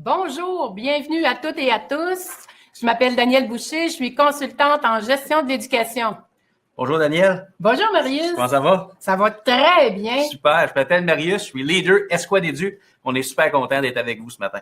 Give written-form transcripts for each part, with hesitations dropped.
Bonjour, bienvenue à toutes et à tous. Je m'appelle Danielle Boucher, je suis consultante en gestion de l'éducation. Bonjour Daniel. Bonjour Marius. Comment ça va? Ça va très bien. Super, je m'appelle Marius, je suis leader Escouade Édu. On est super content d'être avec vous ce matin.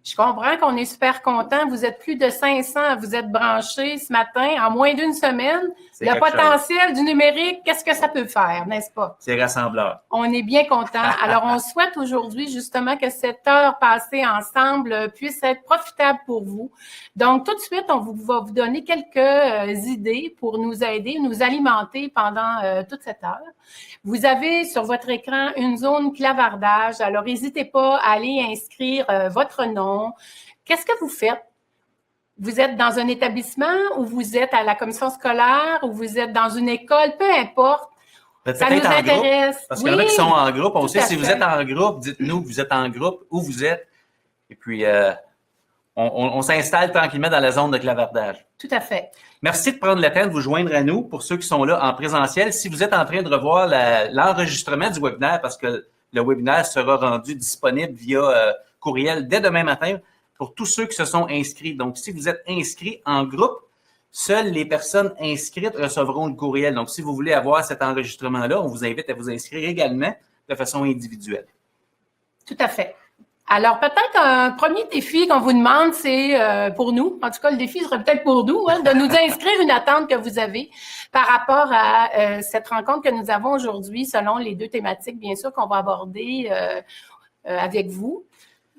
Je comprends qu'on est super content. Vous êtes plus de 500, vous êtes branchés ce matin en moins d'une semaine. Le potentiel du numérique, qu'est-ce que ça peut faire, n'est-ce pas? C'est rassembleur. On est bien content. Alors, on souhaite aujourd'hui justement que cette heure passée ensemble puisse être profitable pour vous. Donc, tout de suite, on va vous donner quelques idées pour nous aider, nous alimenter pendant toute cette heure. Vous avez sur votre écran une zone clavardage. Alors, n'hésitez pas à aller inscrire votre nom. Qu'est-ce que vous faites? Vous êtes dans un établissement ou vous êtes à la commission scolaire ou vous êtes dans une école, peu importe. Ça nous intéresse. Groupe, parce qu'il y en a qui sont en groupe. On sait si vous êtes en groupe, dites-nous que vous êtes en groupe, où vous êtes. Et puis, on s'installe tranquillement dans la zone de clavardage. Tout à fait. Merci de prendre le temps de vous joindre à nous pour ceux qui sont là en présentiel. Si vous êtes en train de revoir l'enregistrement du webinaire, parce que le webinaire sera rendu disponible via courriel dès demain matin pour tous ceux qui se sont inscrits. Donc, si vous êtes inscrits en groupe, seules les personnes inscrites recevront le courriel. Donc, si vous voulez avoir cet enregistrement-là, on vous invite à vous inscrire également de façon individuelle. Tout à fait. Alors, peut-être un premier défi qu'on vous demande, c'est pour nous, en tout cas, le défi serait peut-être pour nous, de nous inscrire une attente que vous avez par rapport à cette rencontre que nous avons aujourd'hui, selon les deux thématiques, bien sûr, qu'on va aborder avec vous.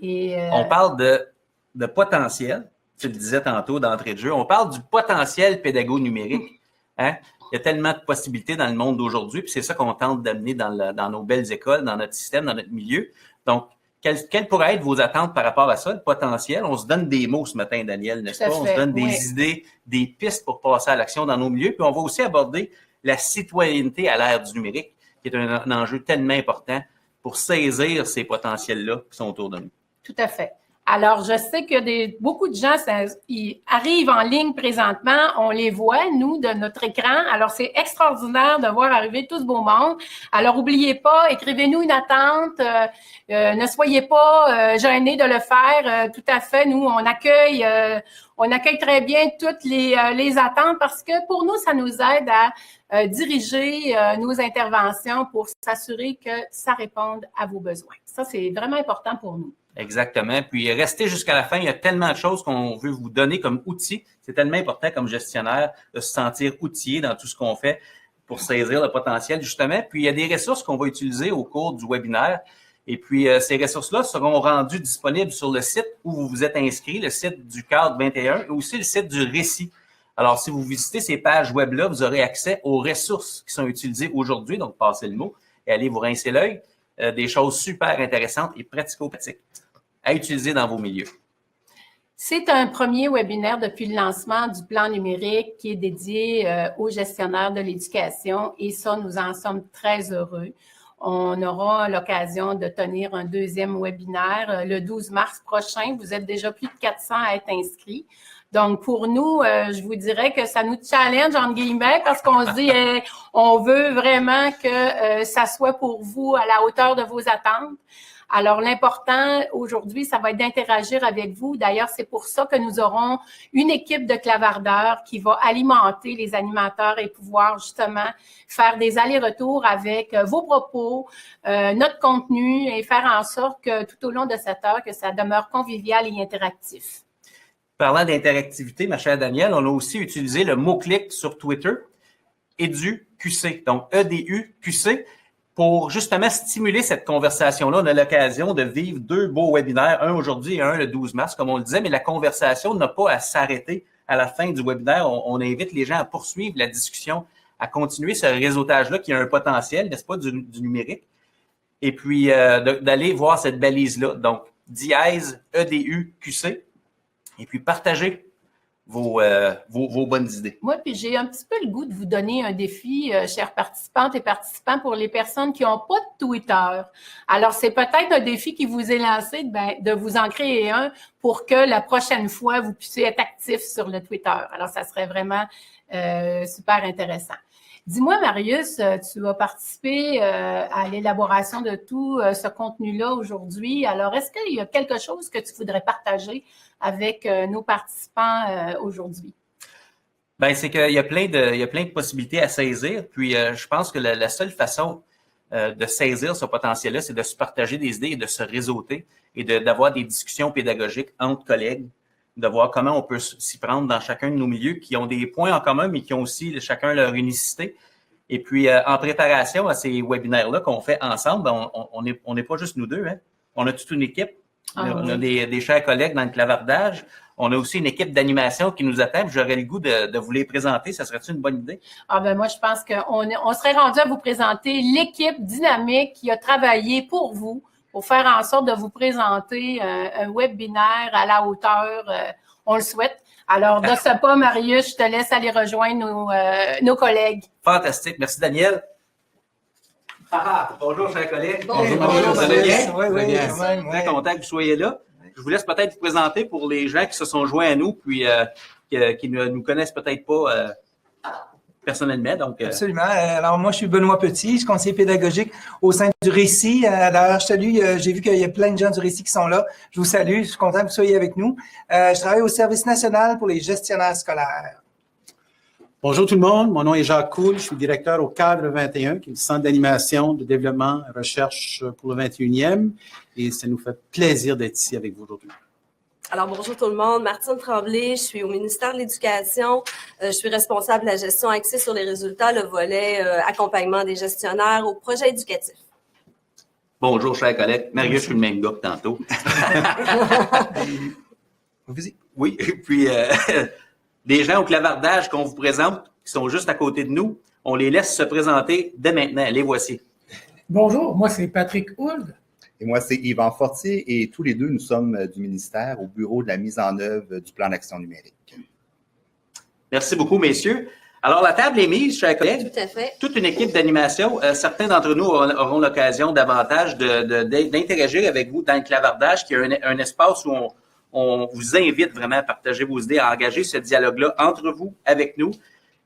On parle de potentiel, tu le disais tantôt d'entrée de jeu, on parle du potentiel pédago-numérique. Hein? Il y a tellement de possibilités dans le monde d'aujourd'hui, puis c'est ça qu'on tente d'amener dans nos belles écoles, dans notre système, dans notre milieu. Donc, quelles pourraient être vos attentes par rapport à ça, le potentiel? On se donne des mots ce matin, Daniel, n'est-ce pas? On se donne des idées, des pistes pour passer à l'action dans nos milieux. Puis on va aussi aborder la citoyenneté à l'ère du numérique, qui est un enjeu tellement important pour saisir ces potentiels-là qui sont autour de nous. Tout à fait. Alors, je sais que beaucoup de gens ils arrivent en ligne présentement, on les voit, nous, de notre écran. Alors, c'est extraordinaire de voir arriver tout ce beau monde. Alors, n'oubliez pas, écrivez-nous une attente. Ne soyez pas gênés de le faire. Tout à fait, nous, on accueille très bien toutes les attentes parce que pour nous, ça nous aide à diriger nos interventions pour s'assurer que ça réponde à vos besoins. Ça, c'est vraiment important pour nous. Exactement. Puis restez jusqu'à la fin. Il y a tellement de choses qu'on veut vous donner comme outils. C'est tellement important comme gestionnaire de se sentir outillé dans tout ce qu'on fait pour saisir le potentiel, justement. Puis il y a des ressources qu'on va utiliser au cours du webinaire. Et puis ces ressources-là seront rendues disponibles sur le site où vous vous êtes inscrit, le site du cadre 21 et aussi le site du récit. Alors, si vous visitez ces pages web-là, vous aurez accès aux ressources qui sont utilisées aujourd'hui. Donc, passez le mot et allez vous rincer l'œil. Des choses super intéressantes et pratico-pratiques à utiliser dans vos milieux. C'est un premier webinaire depuis le lancement du plan numérique qui est dédié aux gestionnaires de l'éducation et ça, nous en sommes très heureux. On aura l'occasion de tenir un deuxième webinaire le 12 mars prochain. Vous êtes déjà plus de 400 à être inscrits. Donc, pour nous, je vous dirais que ça nous challenge, entre guillemets, parce qu'on se dit, on veut vraiment que ça soit pour vous à la hauteur de vos attentes. Alors, l'important aujourd'hui, ça va être d'interagir avec vous. D'ailleurs, c'est pour ça que nous aurons une équipe de clavardeurs qui va alimenter les animateurs et pouvoir justement faire des allers-retours avec vos propos, notre contenu et faire en sorte que tout au long de cette heure, que ça demeure convivial et interactif. Parlant d'interactivité, ma chère Danielle, on a aussi utilisé le mot-clic sur Twitter, EduQC, donc EDUQC, pour justement stimuler cette conversation-là. On a l'occasion de vivre deux beaux webinaires, un aujourd'hui et un le 12 mars, comme on le disait, mais la conversation n'a pas à s'arrêter à la fin du webinaire. On invite les gens à poursuivre la discussion, à continuer ce réseautage-là qui a un potentiel, n'est-ce pas, du numérique, et puis d'aller voir cette balise-là. Donc, dièse EDUQC. Et puis, partagez vos bonnes idées. Moi, puis j'ai un petit peu le goût de vous donner un défi, chers participantes et participants, pour les personnes qui n'ont pas de Twitter. Alors, c'est peut-être un défi qui vous est lancé de vous en créer un pour que la prochaine fois, vous puissiez être actif sur le Twitter. Alors, ça serait vraiment super intéressant. Dis-moi, Marius, tu as participé à l'élaboration de tout ce contenu-là aujourd'hui. Alors, est-ce qu'il y a quelque chose que tu voudrais partager avec nos participants aujourd'hui? Ben, c'est qu'il y a plein de possibilités à saisir. Puis, je pense que la seule façon de saisir ce potentiel-là, c'est de se partager des idées et de se réseauter et d'avoir des discussions pédagogiques entre collègues, de voir comment on peut s'y prendre dans chacun de nos milieux qui ont des points en commun, mais qui ont aussi chacun leur unicité. Et puis, en préparation à ces webinaires-là qu'on fait ensemble, on n'est pas juste nous deux, hein. On a toute une équipe. On a des chers collègues dans le clavardage. On a aussi une équipe d'animation qui nous attend. J'aurais le goût de vous les présenter. Ça serait-tu une bonne idée? Ah ben moi, je pense qu'on serait rendu à vous présenter l'équipe dynamique qui a travaillé pour vous, pour faire en sorte de vous présenter un webinaire à la hauteur. On le souhaite. Alors, de ce pas, Marius, je te laisse aller rejoindre nos collègues. Fantastique. Merci, Daniel. Bonjour, chers collègues. Bonjour. Vous allez bien? Oui, bien. Très content que vous soyez là. Je vous laisse peut-être vous présenter pour les gens qui se sont joints à nous, puis qui ne nous connaissent peut-être pas personnellement. Donc, Absolument. Alors, moi, je suis Benoît Petit, je suis conseiller pédagogique au sein du Récit. D'ailleurs, je salue, j'ai vu qu'il y a plein de gens du Récit qui sont là. Je vous salue, je suis content que vous soyez avec nous. Je travaille au Service national pour les gestionnaires scolaires. Bonjour tout le monde, mon nom est Jacques Coul, je suis directeur au Cadre 21, qui est le centre d'animation, de développement et recherche pour le 21e, et ça nous fait plaisir d'être ici avec vous aujourd'hui. Alors, bonjour tout le monde. Martine Tremblay, je suis au ministère de l'Éducation. Je suis responsable de la gestion axée sur les résultats, le volet accompagnement des gestionnaires au projet éducatif. bonjour, chers collègues. Marius, je suis le même gars que tantôt. Oui, et puis des gens au clavardage qu'on vous présente, qui sont juste à côté de nous, on les laisse se présenter dès maintenant. Les voici. Bonjour, moi c'est Patrick Hould. Et moi, c'est Yvan Fortier et tous les deux, nous sommes du ministère au bureau de la mise en œuvre du plan d'action numérique. Merci beaucoup, messieurs. Alors, la table est mise, chers collègues. Tout à fait. Toute une équipe d'animation. Certains d'entre nous auront l'occasion davantage d'interagir avec vous dans le clavardage, qui est un espace où on vous invite vraiment à partager vos idées, à engager ce dialogue-là entre vous, avec nous.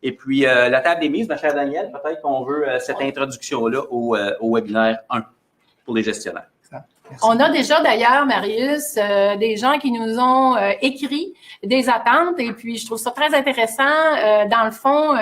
Et puis, la table est mise, ma chère Danielle. Peut-être qu'on veut cette introduction-là au webinaire 1 pour les gestionnaires. Merci. On a déjà d'ailleurs, Marius, des gens qui nous ont écrit des attentes et puis je trouve ça très intéressant. Dans le fond,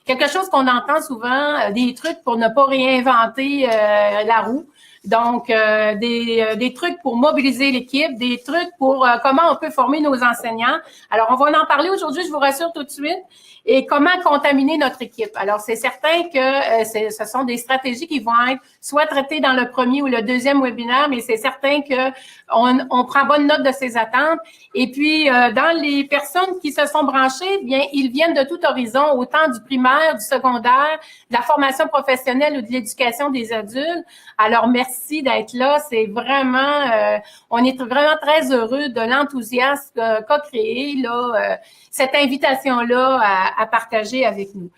quelque chose qu'on entend souvent, des trucs pour ne pas réinventer la roue. Donc, des trucs pour mobiliser l'équipe, des trucs pour comment on peut former nos enseignants. Alors, on va en parler aujourd'hui, je vous rassure tout de suite. Et comment contaminer notre équipe. Alors, c'est certain que ce sont des stratégies qui vont être soit traitées dans le premier ou le deuxième webinaire, mais c'est certain que on prend bonne note de ces attentes. Et puis, dans les personnes qui se sont branchées, bien, ils viennent de tout horizon, autant du primaire, du secondaire, de la formation professionnelle ou de l'éducation des adultes. Alors, merci d'être là. C'est vraiment, on est vraiment très heureux de l'enthousiasme qu'a créé là cette invitation-là à partager avec nous.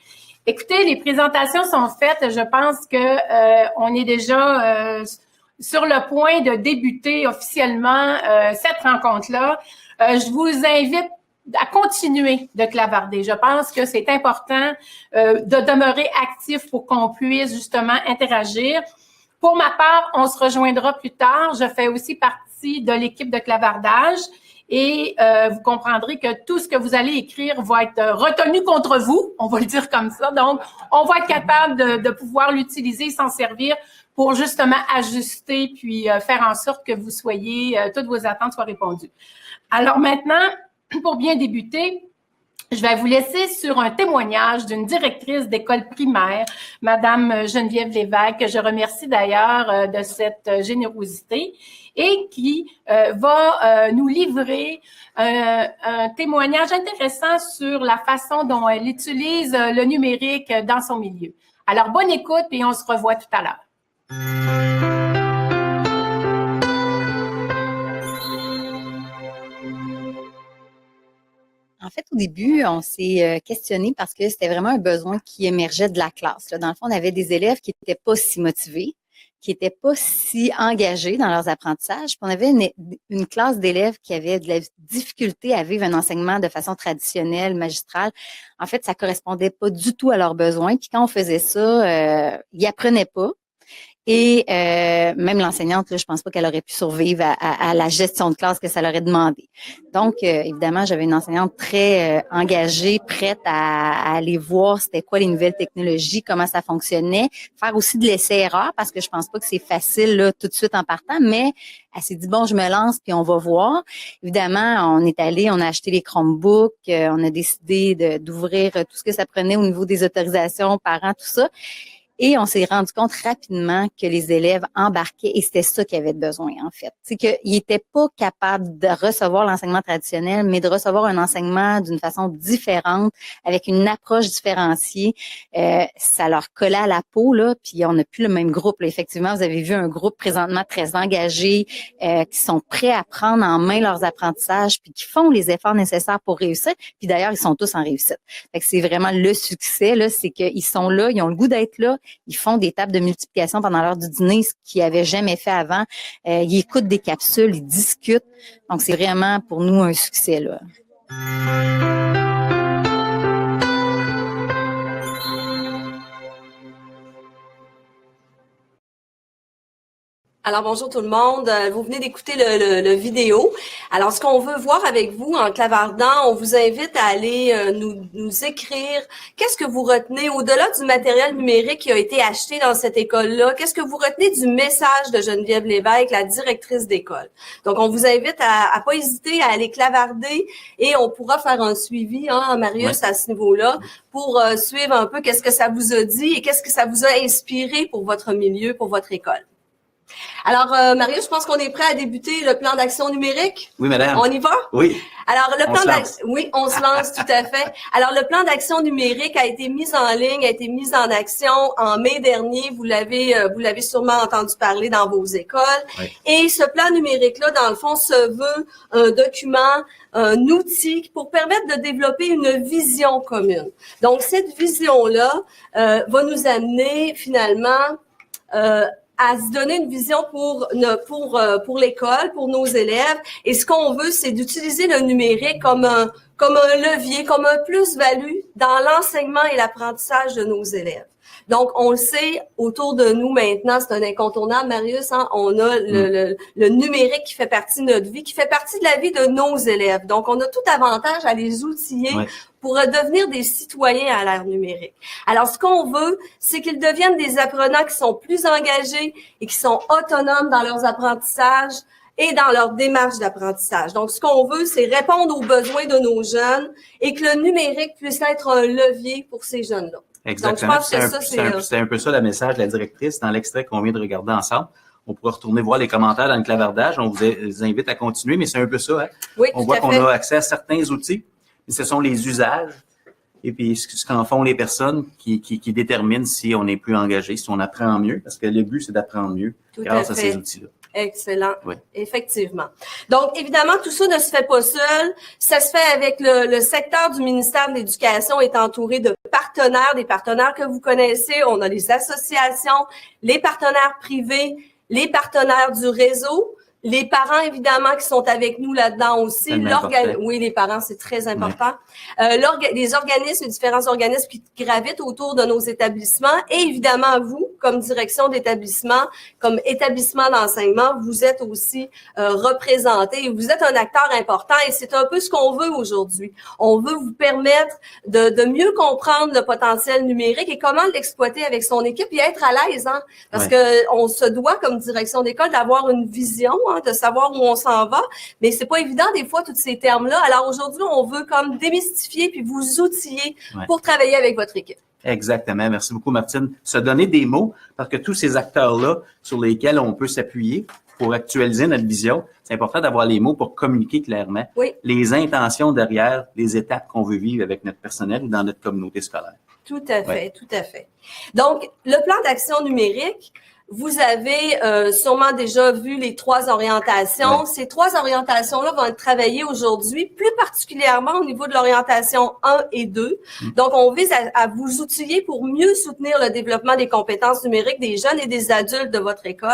Écoutez, les présentations sont faites. Je pense que on est déjà sur le point de débuter officiellement cette rencontre-là. Je vous invite à continuer de clavarder. Je pense que c'est important de demeurer actif pour qu'on puisse justement interagir. Pour ma part, on se rejoindra plus tard. Je fais aussi partie de l'équipe de clavardage. Et vous comprendrez que tout ce que vous allez écrire va être retenu contre vous, on va le dire comme ça. Donc, on va être capable de pouvoir l'utiliser, s'en servir pour justement ajuster puis faire en sorte que vous soyez, toutes vos attentes soient répondues. Alors maintenant, pour bien débuter, je vais vous laisser sur un témoignage d'une directrice d'école primaire, Madame Geneviève Lévesque, que je remercie d'ailleurs de cette générosité, et qui va nous livrer un témoignage intéressant sur la façon dont elle utilise le numérique dans son milieu. Alors, bonne écoute et on se revoit tout à l'heure. En fait, au début, on s'est questionné parce que c'était vraiment un besoin qui émergeait de la classe. Là. Dans le fond, on avait des élèves qui n'étaient pas si motivés, qui n'étaient pas si engagés dans leurs apprentissages. Puis on avait une classe d'élèves qui avaient de la difficulté à vivre un enseignement de façon traditionnelle, magistrale. En fait, ça correspondait pas du tout à leurs besoins. Puis quand on faisait ça, ils apprenaient pas. Et même l'enseignante, là, je pense pas qu'elle aurait pu survivre à la gestion de classe que ça leur aurait demandé. Donc, évidemment, j'avais une enseignante très engagée, prête à aller voir c'était quoi les nouvelles technologies, comment ça fonctionnait, faire aussi de l'essai-erreur, parce que je pense pas que c'est facile là tout de suite en partant, mais elle s'est dit, bon, je me lance, puis on va voir. Évidemment, on a acheté les Chromebooks, on a décidé d'ouvrir tout ce que ça prenait au niveau des autorisations, parents, tout ça. Et on s'est rendu compte rapidement que les élèves embarquaient et c'était ça qu'ils avaient besoin, en fait. C'est qu'ils n'étaient pas capables de recevoir l'enseignement traditionnel, mais de recevoir un enseignement d'une façon différente, avec une approche différenciée. Ça leur collait à la peau, là, puis on n'a plus le même groupe. Là. Effectivement, vous avez vu un groupe présentement très engagé, qui sont prêts à prendre en main leurs apprentissages, puis qui font les efforts nécessaires pour réussir. Puis d'ailleurs, ils sont tous en réussite. Fait que c'est vraiment le succès, là, c'est qu'ils sont là, ils ont le goût d'être là. Ils font des tables de multiplication pendant l'heure du dîner, ce qu'ils n'avaient jamais fait avant. Ils écoutent des capsules, ils discutent. Donc, c'est vraiment pour nous un succès, là. Alors, bonjour tout le monde. Vous venez d'écouter le vidéo. Alors, ce qu'on veut voir avec vous en clavardant, on vous invite à aller nous écrire qu'est-ce que vous retenez au-delà du matériel numérique qui a été acheté dans cette école-là. Qu'est-ce que vous retenez du message de Geneviève Lévesque, la directrice d'école? Donc, on vous invite à pas hésiter à aller clavarder et on pourra faire un suivi, hein, Marius, à ce niveau-là pour suivre un peu qu'est-ce que ça vous a dit et qu'est-ce que ça vous a inspiré pour votre milieu, pour votre école. Alors, Marius, je pense qu'on est prêt à débuter le plan d'action numérique. Oui, madame. On y va? Oui. Alors, le plan d'action, oui, on se lance tout à fait. Alors, le plan d'action numérique a été mis en ligne, a été mis en action en mai dernier. Vous l'avez sûrement entendu parler dans vos écoles. Oui. Et ce plan numérique-là, dans le fond, se veut un document, un outil pour permettre de développer une vision commune. Donc, cette vision-là va nous amener finalement à se donner une vision pour l'école, pour nos élèves. Et ce qu'on veut, c'est d'utiliser le numérique comme un levier, comme un plus-value dans l'enseignement et l'apprentissage de nos élèves. Donc, on le sait, autour de nous maintenant, c'est un incontournable, Marius, hein, on a le numérique qui fait partie de notre vie, qui fait partie de la vie de nos élèves. Donc, on a tout avantage à les outiller pour devenir des citoyens à l'ère numérique. Alors, ce qu'on veut, c'est qu'ils deviennent des apprenants qui sont plus engagés et qui sont autonomes dans leurs apprentissages et dans leur démarche d'apprentissage. Donc, ce qu'on veut, c'est répondre aux besoins de nos jeunes et que le numérique puisse être un levier pour ces jeunes-là. Exactement. Donc, je pense que c'est un peu ça le message de la directrice dans l'extrait qu'on vient de regarder ensemble. On pourra retourner voir les commentaires dans le clavardage. On vous invite à continuer, mais c'est un peu ça. Hein? Oui, on voit qu'on a accès à certains outils, mais ce sont les usages et puis ce qu'en font les personnes qui déterminent si on est plus engagé, si on apprend mieux, parce que le but, c'est d'apprendre mieux grâce à ces outils-là. Excellent. Oui. Effectivement. Donc, évidemment, tout ça ne se fait pas seul. Ça se fait avec le secteur du ministère de l'Éducation est entouré de partenaires, des partenaires que vous connaissez. On a les associations, les partenaires privés, les partenaires du réseau, les parents, évidemment, qui sont avec nous là-dedans aussi. Oui, les parents, c'est très important. Les organismes, les différents organismes qui gravitent autour de nos établissements et évidemment, vous, comme direction d'établissement, comme établissement d'enseignement, vous êtes aussi représentés et vous êtes un acteur important et c'est un peu ce qu'on veut aujourd'hui. On veut vous permettre de mieux comprendre le potentiel numérique et comment l'exploiter avec son équipe et être à l'aise, hein, parce que on se doit, comme direction d'école, d'avoir une vision, hein, de savoir où on s'en va, mais c'est pas évident des fois tous ces termes-là. Alors aujourd'hui, on veut comme démystifier puis vous outiller pour travailler avec votre équipe. Exactement. Merci beaucoup, Martine. Se donner des mots, parce que tous ces acteurs-là sur lesquels on peut s'appuyer pour actualiser notre vision, c'est important d'avoir les mots pour communiquer clairement les intentions derrière les étapes qu'on veut vivre avec notre personnel ou dans notre communauté scolaire. Tout à fait, tout à fait. Donc, le plan d'action numérique, vous avez sûrement déjà vu les 3 orientations. Ouais. Ces 3 orientations-là vont être travaillées aujourd'hui, plus particulièrement au niveau de l'orientation 1 et 2. Donc, on vise à vous outiller pour mieux soutenir le développement des compétences numériques des jeunes et des adultes de votre école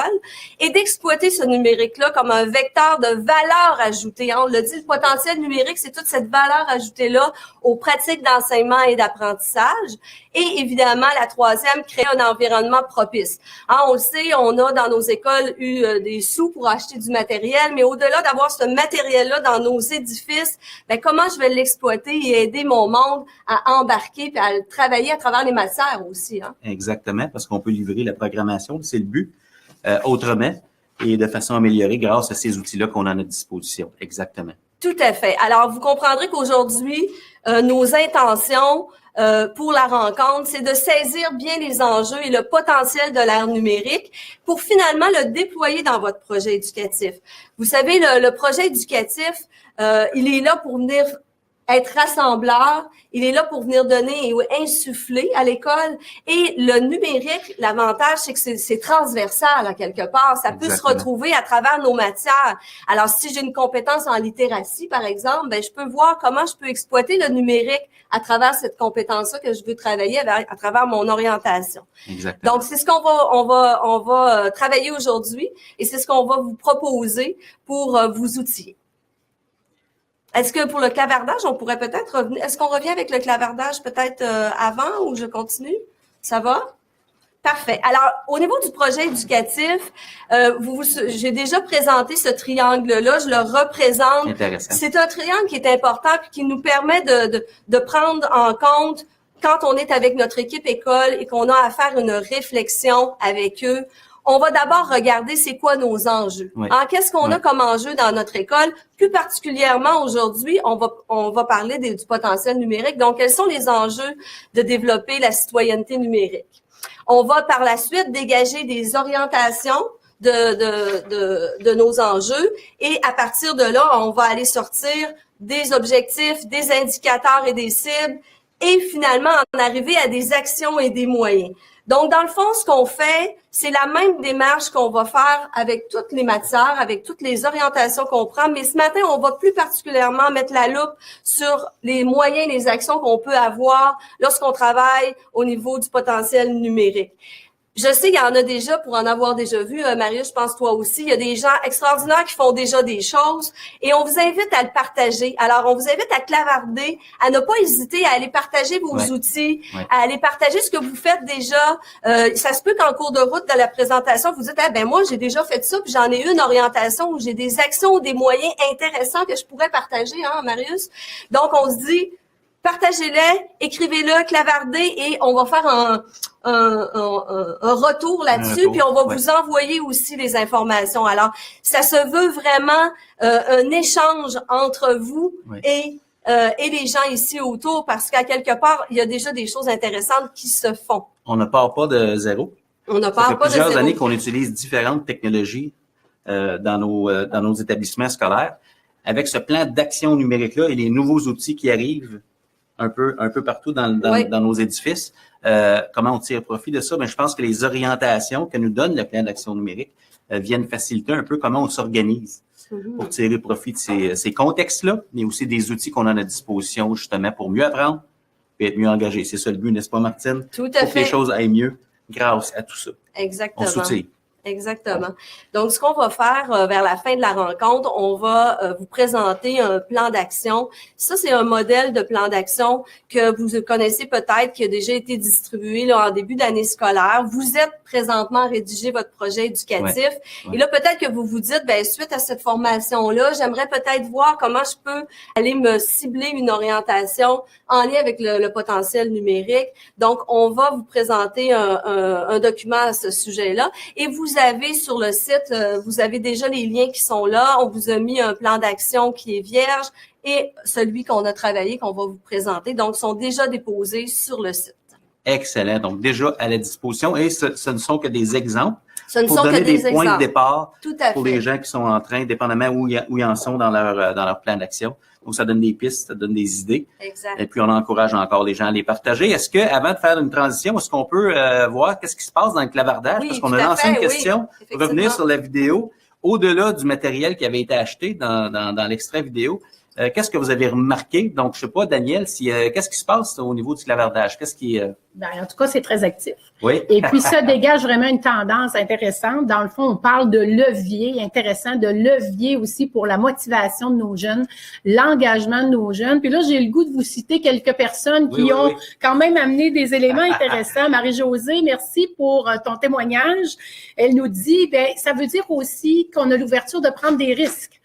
et d'exploiter ce numérique-là comme un vecteur de valeur ajoutée. On l'a dit, le potentiel numérique, c'est toute cette valeur ajoutée-là aux pratiques d'enseignement et d'apprentissage. Et évidemment, la 3e, créer un environnement propice. On le sait, on a dans nos écoles eu des sous pour acheter du matériel, mais au-delà d'avoir ce matériel-là dans nos édifices, comment je vais l'exploiter et aider mon monde à embarquer et à travailler à travers les matières aussi. Exactement, parce qu'on peut livrer la programmation, c'est le but, autrement et de façon améliorée grâce à ces outils-là qu'on a à notre disposition. Exactement. Tout à fait. Alors, vous comprendrez qu'aujourd'hui, nos intentions pour la rencontre, c'est de saisir bien les enjeux et le potentiel de l'ère numérique pour finalement le déployer dans votre projet éducatif. Vous savez, le projet éducatif, il est là pour venir être rassembleur, il est là pour venir donner et insuffler à l'école. Et le numérique, l'avantage, c'est que c'est transversal à quelque part. Ça peut se retrouver à travers nos matières. Alors, si j'ai une compétence en littératie, par exemple, je peux voir comment je peux exploiter le numérique à travers cette compétence-là que je veux travailler à travers mon orientation. Exactement. Donc, c'est ce qu'on va travailler aujourd'hui et c'est ce qu'on va vous proposer pour vous outiller. Est-ce que pour le clavardage, on pourrait peut-être revenir? Est-ce qu'on revient avec le clavardage peut-être avant ou je continue? Ça va? Parfait. Alors, au niveau du projet éducatif, j'ai déjà présenté ce triangle-là. Je le représente. Intéressant. C'est un triangle qui est important et qui nous permet de prendre en compte quand on est avec notre équipe école et qu'on a à faire une réflexion avec eux. On va d'abord regarder c'est quoi nos enjeux. Oui. Qu'est-ce qu'on a comme enjeu dans notre école? Plus particulièrement aujourd'hui, on va parler du potentiel numérique. Donc, quels sont les enjeux de développer la citoyenneté numérique? On va par la suite dégager des orientations de nos enjeux et à partir de là, on va aller sortir des objectifs, des indicateurs et des cibles et finalement en arriver à des actions et des moyens. Donc, dans le fond, ce qu'on fait, c'est la même démarche qu'on va faire avec toutes les matières, avec toutes les orientations qu'on prend. Mais ce matin, on va plus particulièrement mettre la loupe sur les moyens, les actions qu'on peut avoir lorsqu'on travaille au niveau du potentiel numérique. Je sais qu'il y en a déjà, pour en avoir déjà vu, Marius, je pense toi aussi, il y a des gens extraordinaires qui font déjà des choses et on vous invite à le partager. Alors, on vous invite à clavarder, à ne pas hésiter à aller partager vos outils, à aller partager ce que vous faites déjà. Ça se peut qu'en cours de route de la présentation, vous dites « moi, j'ai déjà fait ça, puis j'en ai une orientation où j'ai des actions ou des moyens intéressants que je pourrais partager, Marius? » Donc, on se dit « partagez-les, écrivez-le, clavardez et on va faire un retour là-dessus, puis on va vous envoyer aussi les informations. Alors, ça se veut vraiment un échange entre vous et les gens ici autour, parce qu'à quelque part, il y a déjà des choses intéressantes qui se font. On ne part pas de zéro. On ne part pas de zéro. Plusieurs années qu'on utilise différentes technologies dans nos établissements scolaires. Avec ce plan d'action numérique-là et les nouveaux outils qui arrivent un peu partout dans nos édifices. Comment on tire profit de ça? Je pense que les orientations que nous donne le plan d'action numérique viennent faciliter un peu comment on s'organise pour tirer profit de ces contextes-là, mais aussi des outils qu'on a à notre disposition justement pour mieux apprendre et être mieux engagé. C'est ça le but, n'est-ce pas, Martine? Tout à fait. Pour que les choses aillent mieux grâce à tout ça. Exactement. On s'outille. Exactement. Donc, ce qu'on va faire vers la fin de la rencontre, on va vous présenter un plan d'action. Ça, c'est un modèle de plan d'action que vous connaissez peut-être, qui a déjà été distribué là, en début d'année scolaire. Vous êtes présentement à rédiger votre projet éducatif. Et là, peut-être que vous vous dites, suite à cette formation-là, j'aimerais peut-être voir comment je peux aller me cibler une orientation en lien avec le potentiel numérique. Donc, on va vous présenter un document à ce sujet-là. Et vous avez sur le site, vous avez déjà les liens qui sont là. On vous a mis un plan d'action qui est vierge et celui qu'on a travaillé, qu'on va vous présenter. Donc, sont déjà déposés sur le site. Excellent. Donc, déjà à la disposition. Et ce ne sont que des exemples. Ce ne pour sont que donner des des points de exemples. départ Tout à pour fait. les gens qui sont en train, dépendamment où ils en sont dans leur plan d'action. Donc, ça donne des pistes, ça donne des idées. Exact. Et puis, on encourage encore les gens à les partager. Est-ce que, avant de faire une transition, est-ce qu'on peut voir qu'est-ce qui se passe dans le clavardage? Oui, Parce qu'on tout a à lancé fait, une oui, question pour revenir effectivement. sur la vidéo. Au-delà du matériel qui avait été acheté dans l'extrait vidéo, qu'est-ce que vous avez remarqué? Donc, je sais pas, Daniel, qu'est-ce qui se passe au niveau du clavardage? Qu'est-ce qui Ben, en tout cas, c'est très actif. Oui. Et puis, ça dégage vraiment une tendance intéressante. Dans le fond, on parle de levier intéressant, de levier aussi pour la motivation de nos jeunes, l'engagement de nos jeunes. Puis là, j'ai le goût de vous citer quelques personnes qui ont quand même amené des éléments intéressants. Marie-Josée, merci pour ton témoignage. Elle nous dit, ben, ça veut dire aussi qu'on a l'ouverture de prendre des risques.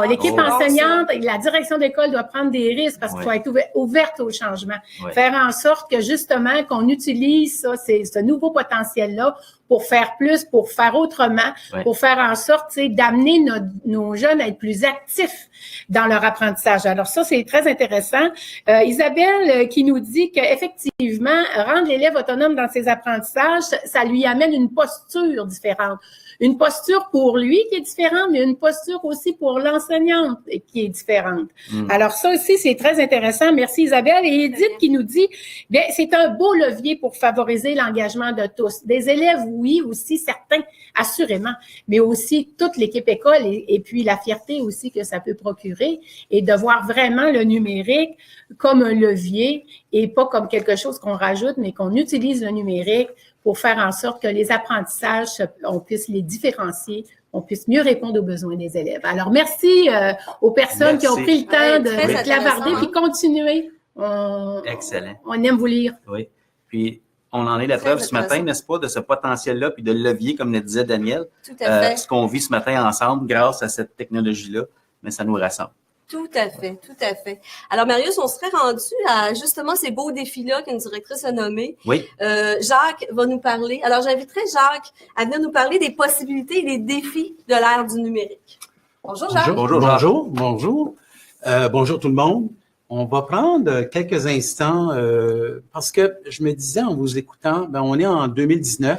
L'équipe enseignante et la direction d'école doit prendre des risques parce qu'il faut être ouverte au changement. Faire en sorte que justement qu'on utilise ça, ce nouveau potentiel-là pour faire plus, pour faire autrement, pour faire en sorte d'amener nos jeunes à être plus actifs dans leur apprentissage. Alors ça, c'est très intéressant. Isabelle qui nous dit qu'effectivement, rendre l'élève autonome dans ses apprentissages, ça lui amène une posture différente. Une posture pour lui qui est différente, mais une posture aussi pour l'enseignante qui est différente. Alors ça aussi, c'est très intéressant. Merci Isabelle. Et Edith qui nous dit, bien, c'est un beau levier pour favoriser l'engagement de tous. Des élèves, oui, aussi certains, assurément, mais aussi toute l'équipe école et puis la fierté aussi que ça peut procurer et de voir vraiment le numérique comme un levier et pas comme quelque chose qu'on rajoute, mais qu'on utilise le numérique pour faire en sorte que les apprentissages, on puisse les différencier, on puisse mieux répondre aux besoins des élèves. Alors, merci aux personnes qui ont pris le temps de clavarder puis continuer. Excellent. On aime vous lire. Oui. Puis, on en est la preuve ce matin, n'est-ce pas, de ce potentiel-là puis de levier, comme le disait Daniel. Tout à fait. Ce qu'on vit ce matin ensemble grâce à cette technologie-là, mais ça nous rassemble. Tout à fait, tout à fait. Alors, Marius, on serait rendu à justement ces beaux défis-là qu'une directrice a nommés. Oui. Jacques va nous parler. Alors, j'inviterai Jacques à venir nous parler des possibilités et des défis de l'ère du numérique. Bonjour, Jacques. Bonjour, bonjour, bonjour. Bonjour tout le monde. On va prendre quelques instants parce que je me disais en vous écoutant, ben, on est en 2019.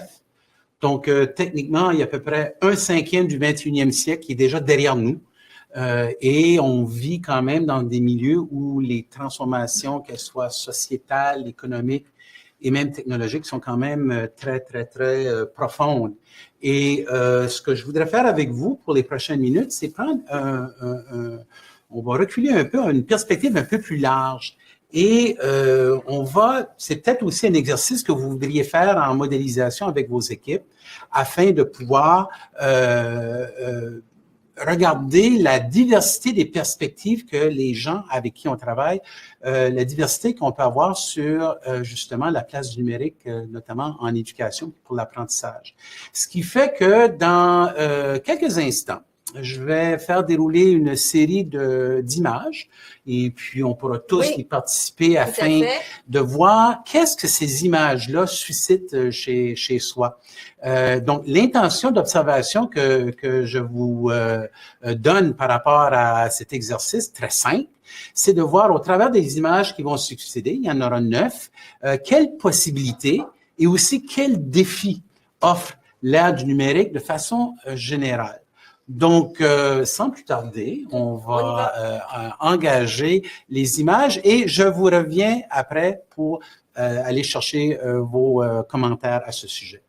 Donc, techniquement, il y a à peu près 1/5 du 21e siècle qui est déjà derrière nous. Et on vit quand même dans des milieux où les transformations, qu'elles soient sociétales, économiques et même technologiques, sont quand même très, très, très profondes. Et ce que je voudrais faire avec vous pour les prochaines minutes, c'est prendre on va reculer un peu à une perspective un peu plus large. Et c'est peut-être aussi un exercice que vous voudriez faire en modélisation avec vos équipes afin de pouvoir regarder la diversité des perspectives que les gens avec qui on travaille, la diversité qu'on peut avoir sur justement la place du numérique, notamment en éducation pour l'apprentissage. Ce qui fait que dans quelques instants, je vais faire dérouler une série d'images et puis on pourra tous y participer afin de voir qu'est-ce que ces images-là suscitent chez soi. Donc, l'intention d'observation que je vous donne par rapport à cet exercice très simple, c'est de voir au travers des images qui vont succéder, il y en aura 9, quelles possibilités et aussi quels défis offre l'ère du numérique de façon générale. Donc, sans plus tarder, on va engager les images et je vous reviens après pour aller chercher vos commentaires à ce sujet.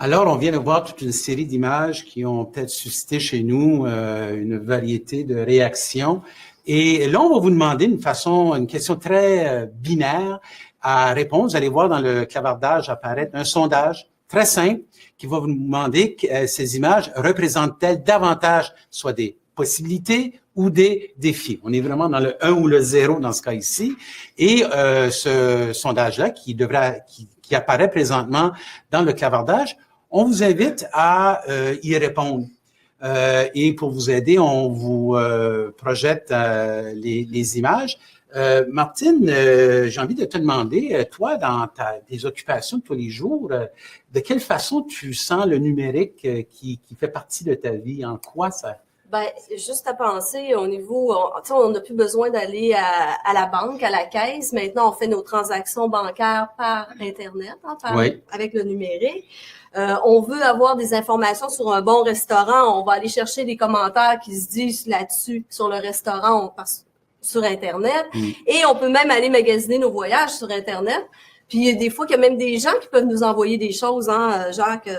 Alors, on vient de voir toute une série d'images qui ont peut-être suscité chez nous une variété de réactions. Et là, on va vous demander une question très binaire à répondre. Vous allez voir dans le clavardage apparaître un sondage très simple qui va vous demander que ces images représentent-elles davantage soit des possibilités ou des défis. On est vraiment dans le 1 ou le 0 dans ce cas ici. Et ce sondage-là qui apparaît présentement dans le clavardage, on vous invite à y répondre. Et pour vous aider, on vous projette les images. Martine, j'ai envie de te demander, toi, dans tes occupations de tous les jours, de quelle façon tu sens le numérique qui fait partie de ta vie? En quoi ça... Ben, juste à penser au niveau, on n'a plus besoin d'aller à la banque, à la caisse. Maintenant, on fait nos transactions bancaires par Internet, avec le numérique. On veut avoir des informations sur un bon restaurant. On va aller chercher des commentaires qui se disent là-dessus, sur le restaurant, sur Internet. Et on peut même aller magasiner nos voyages sur Internet. Puis, il y a des fois qu'il y a même des gens qui peuvent nous envoyer des choses, Jacques,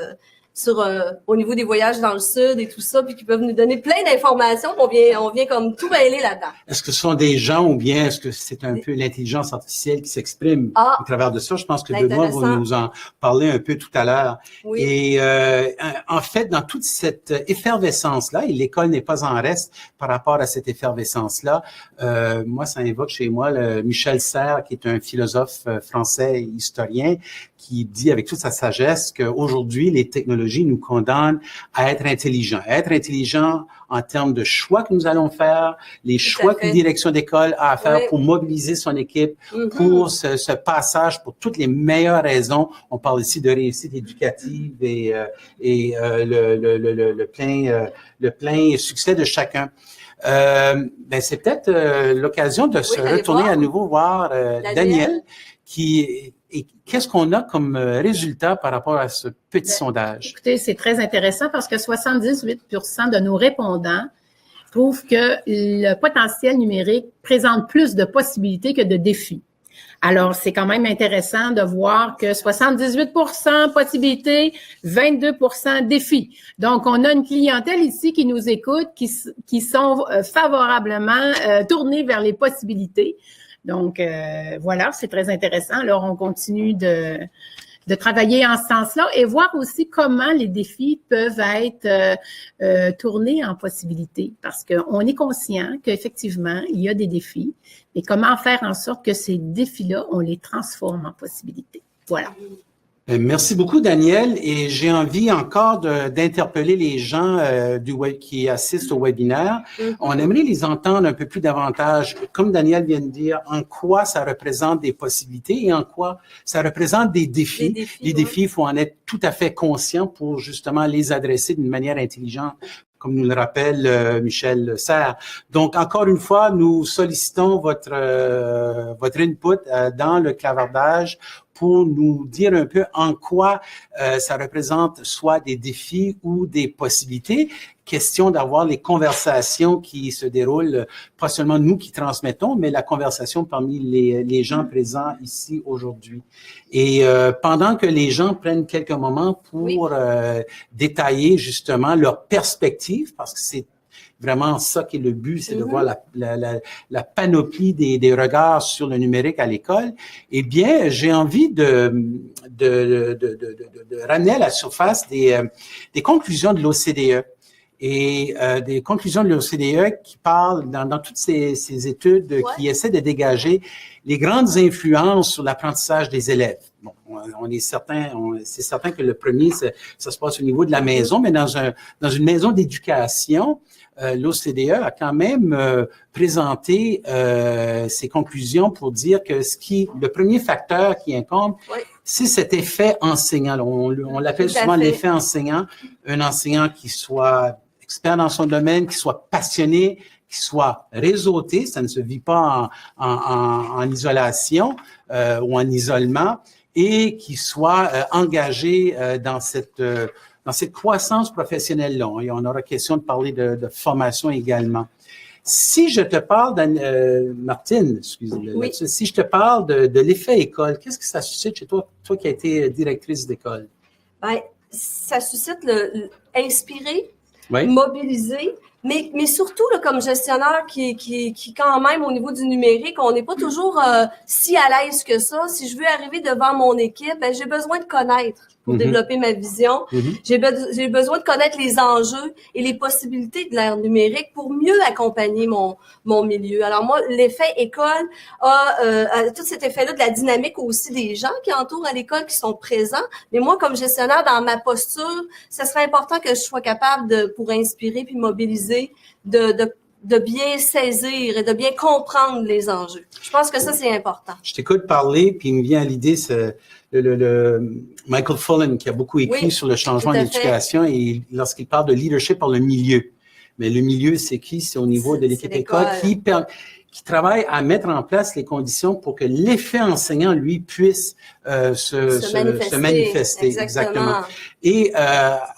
au niveau des voyages dans le sud et tout ça, puis qui peuvent nous donner plein d'informations. On vient comme tout mêler là-dedans. Est-ce que ce sont des gens ou bien est-ce que c'est un peu l'intelligence artificielle qui s'exprime au travers de ça? Je pense que Benoît va nous en parler un peu tout à l'heure. Oui. Et en fait, dans toute cette effervescence-là, et l'école n'est pas en reste par rapport à cette effervescence-là, moi, ça invoque chez moi Michel Serres, qui est un philosophe français historien, qui dit avec toute sa sagesse qu'aujourd'hui, les technologies nous condamnent à être intelligents. Être intelligents en termes de choix que nous allons faire, les choix qu'une direction d'école a à faire pour mobiliser son équipe, pour ce passage, pour toutes les meilleures raisons. On parle ici de réussite éducative et le plein succès de chacun. Ben c'est peut-être l'occasion de se retourner à nouveau voir Daniel et qu'est-ce qu'on a comme résultat par rapport à ce petit sondage? Écoutez, c'est très intéressant parce que 78% de nos répondants trouvent que le potentiel numérique présente plus de possibilités que de défis. Alors, c'est quand même intéressant de voir que 78% possibilités, 22% défis. Donc, on a une clientèle ici qui nous écoute, qui sont favorablement tournés vers les possibilités. Donc, voilà, c'est très intéressant. Alors, on continue de travailler en ce sens-là et voir aussi comment les défis peuvent être tournés en possibilités. Parce qu'on est conscient qu'effectivement, il y a des défis, mais comment faire en sorte que ces défis-là, on les transforme en possibilités. Voilà. Merci beaucoup, Daniel. Et j'ai envie encore d'interpeller les gens qui assistent au webinaire. On aimerait les entendre un peu plus davantage, comme Daniel vient de dire, en quoi ça représente des possibilités et en quoi ça représente des défis. Les défis, il faut en être tout à fait conscient pour justement les adresser d'une manière intelligente, comme nous le rappelle Michel Serres. Donc, encore une fois, nous sollicitons votre input dans le clavardage pour nous dire un peu en quoi ça représente soit des défis ou des possibilités. Question d'avoir les conversations qui se déroulent, pas seulement nous qui transmettons, mais la conversation parmi les gens présents ici aujourd'hui. Et pendant que les gens prennent quelques moments pour détailler justement leur perspective, parce que c'est vraiment ça qui est le but, c'est de voir la panoplie des regards sur le numérique à l'école. Eh bien, j'ai envie de ramener à la surface des conclusions de l'OCDE. Et des conclusions de l'OCDE qui parlent dans toutes ces études qui essaient de dégager les grandes influences sur l'apprentissage des élèves. Bon, on est certain, c'est certain que le premier, ça se passe au niveau de la maison, mais dans une maison d'éducation, l'OCDE a quand même présenté ses conclusions pour dire que le premier facteur qui incombe, c'est cet effet enseignant. On l'appelle souvent l'effet enseignant, un enseignant qui soit expert dans son domaine, qui soit passionné, qui soit réseauté, ça ne se vit pas en isolation ou en isolement, et qui soit engagé dans cette croissance professionnelle-là. Et on aura question de parler de formation également. Si je te parle, Martine, excusez-moi, si je te parle de l'effet école, qu'est-ce que ça suscite chez toi qui as été directrice d'école? Ben, ça suscite inspirer, Oui. mobiliser, mais surtout là, comme gestionnaire qui quand même au niveau du numérique, on n'est pas toujours si à l'aise que ça. Si je veux arriver devant mon équipe, ben, j'ai besoin de connaître pour développer ma vision. J'ai besoin de connaître les enjeux et les possibilités de l'ère numérique pour mieux accompagner mon milieu. Alors moi, l'effet école a tout cet effet-là de la dynamique aussi des gens qui entourent à l'école, qui sont présents. Mais moi, comme gestionnaire, dans ma posture, ça serait important que je sois capable pour inspirer puis mobiliser, de bien saisir et de bien comprendre les enjeux. Je pense que ça, c'est important. Je t'écoute parler, puis il me vient à l'idée le Michael Fullan qui a beaucoup écrit sur le changement de l'éducation et lorsqu'il parle de leadership par le milieu. Mais le milieu, c'est qui? C'est au niveau de l'équipe école qui travaille à mettre en place les conditions pour que l'effet enseignant, lui, puisse se manifester. Exactement. Et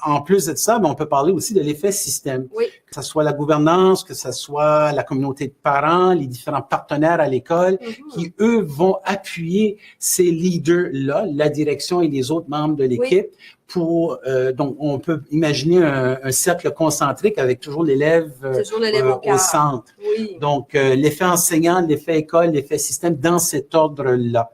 en plus de ça, on peut parler aussi de l'effet système. Oui. Que ce soit la gouvernance, que ce soit la communauté de parents, les différents partenaires à l'école, qui, eux, vont appuyer ces leaders-là, la direction et les autres membres de l'équipe, donc, on peut imaginer un cercle concentrique avec toujours l'élève au centre. Oui. Donc, l'effet enseignant, l'effet école, l'effet système dans cet ordre-là.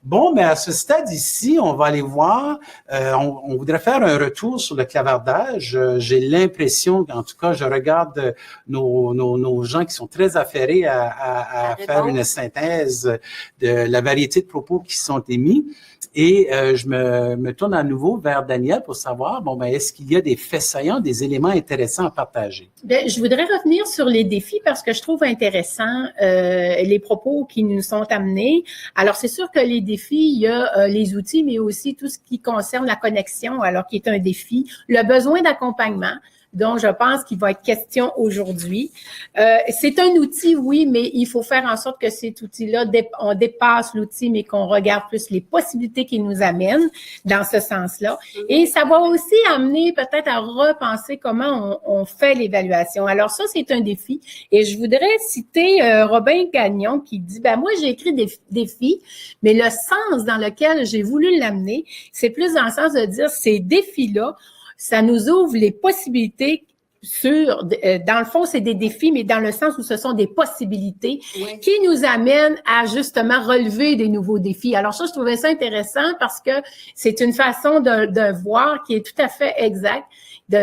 Bon, mais à ce stade ici, on va aller voir, on voudrait faire un retour sur le clavardage. J'ai l'impression, en tout cas, je regarde nos gens qui sont très affairés à faire une synthèse de la variété de propos qui sont émis. Et je me tourne à nouveau vers Danielle pour savoir, est-ce qu'il y a des faits saillants, des éléments intéressants à partager? Bien, je voudrais revenir sur les défis parce que je trouve intéressant les propos qui nous sont amenés. Alors, c'est sûr que les défis, il y a les outils, mais aussi tout ce qui concerne la connexion, alors qui est un défi, le besoin d'accompagnement, dont je pense qu'il va être question aujourd'hui. C'est un outil, oui, mais il faut faire en sorte que cet outil-là, on dépasse l'outil, mais qu'on regarde plus les possibilités qu'il nous amène dans ce sens-là. Et ça va aussi amener peut-être à repenser comment on fait l'évaluation. Alors ça, c'est un défi. Et je voudrais citer Robin Gagnon qui dit, moi, j'ai écrit des défis, mais le sens dans lequel j'ai voulu l'amener, c'est plus dans le sens de dire ces défis-là, ça nous ouvre les possibilités dans le fond, c'est des défis, mais dans le sens où ce sont des possibilités qui nous amènent à justement relever des nouveaux défis. Alors ça, je trouvais ça intéressant parce que c'est une façon de voir qui est tout à fait exacte.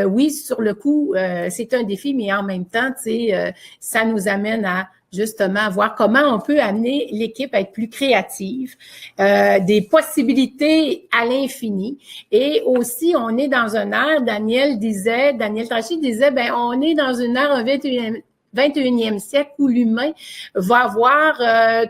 Oui, sur le coup, c'est un défi, mais en même temps, ça nous amène à justement voir comment on peut amener l'équipe à être plus créative, des possibilités à l'infini. Et aussi, on est dans une ère, Daniel Trachy disait, on est dans une ère 21e siècle où l'humain va avoir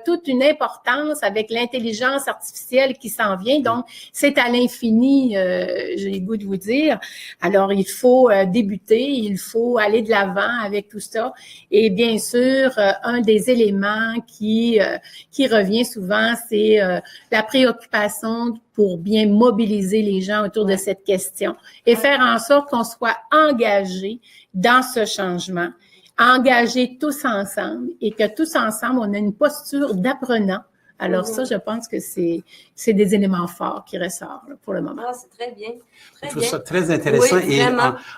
toute une importance avec l'intelligence artificielle qui s'en vient. Donc, c'est à l'infini, j'ai le goût de vous dire. Alors, il faut débuter, il faut aller de l'avant avec tout ça. Et bien sûr, un des éléments qui revient souvent, c'est la préoccupation pour bien mobiliser les gens autour de cette question et faire en sorte qu'on soit engagé dans ce changement. Engager tous ensemble et que tous ensemble, on a une posture d'apprenant. Alors ça, je pense que c'est des éléments forts qui ressortent pour le moment. Ah, c'est très bien. Je trouve ça très intéressant. Oui, et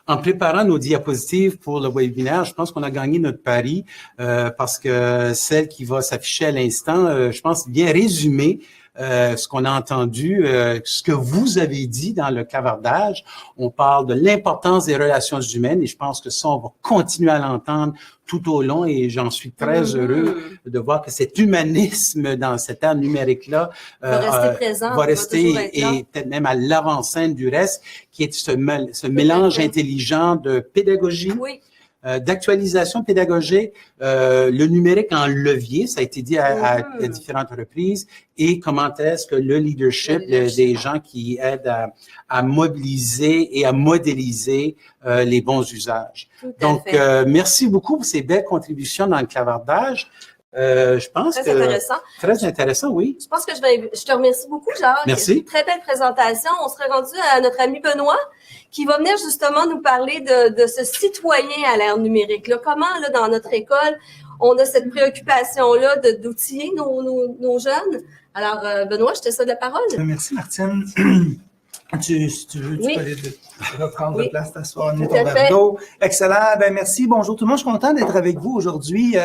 en préparant nos diapositives pour le webinaire, je pense qu'on a gagné notre pari parce que celle qui va s'afficher à l'instant, je pense bien résumer ce qu'on a entendu, ce que vous avez dit dans le clavardage. On parle de l'importance des relations humaines et je pense que ça, on va continuer à l'entendre tout au long et j'en suis très heureux de voir que cet humanisme dans cette ère numérique-là va rester présent, va rester et peut-être même à l'avant-scène du reste, qui est ce mélange intelligent de pédagogie, d'actualisation pédagogique, le numérique en levier, ça a été dit à différentes reprises, et comment est-ce que le leadership des gens qui aident à mobiliser et à modéliser les bons usages. Donc, merci beaucoup pour ces belles contributions dans le clavardage. Je pense très intéressant. Très intéressant, oui. Je pense que je te remercie beaucoup, Jacques. Merci. Très belle présentation. On serait rendu à notre ami Benoît, qui va venir justement nous parler de ce citoyen à l'ère numérique. Là, comment, là, dans notre école, on a cette préoccupation-là d'outiller nos jeunes. Alors, Benoît, je te cède la parole. Merci, Martine. Si tu veux, Oui. tu peux reprendre Oui. la place, t'asseoir, amener Tout à ton fait. verre d'eau. Excellent. Ben, merci. Bonjour tout le monde. Je suis content d'être avec vous aujourd'hui.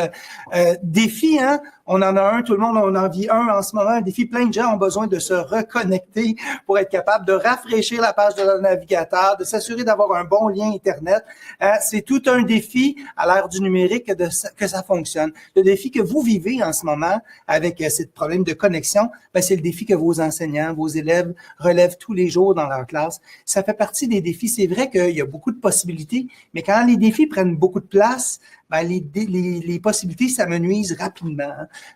Défi, hein? On en a un. Tout le monde en vit un en ce moment. Un défi. Plein de gens ont besoin de se reconnecter pour être capable de rafraîchir la page de leur navigateur, de s'assurer d'avoir un bon lien Internet. C'est tout un défi à l'ère du numérique que ça fonctionne. Le défi que vous vivez en ce moment avec ce problème de connexion, ben, c'est le défi que vos enseignants, vos élèves relèvent tous les jours dans leur classe. Ça fait partie des défis. C'est vrai qu'il y a beaucoup de possibilités, mais quand les défis prennent beaucoup de place, ben les possibilités s'amenuisent rapidement.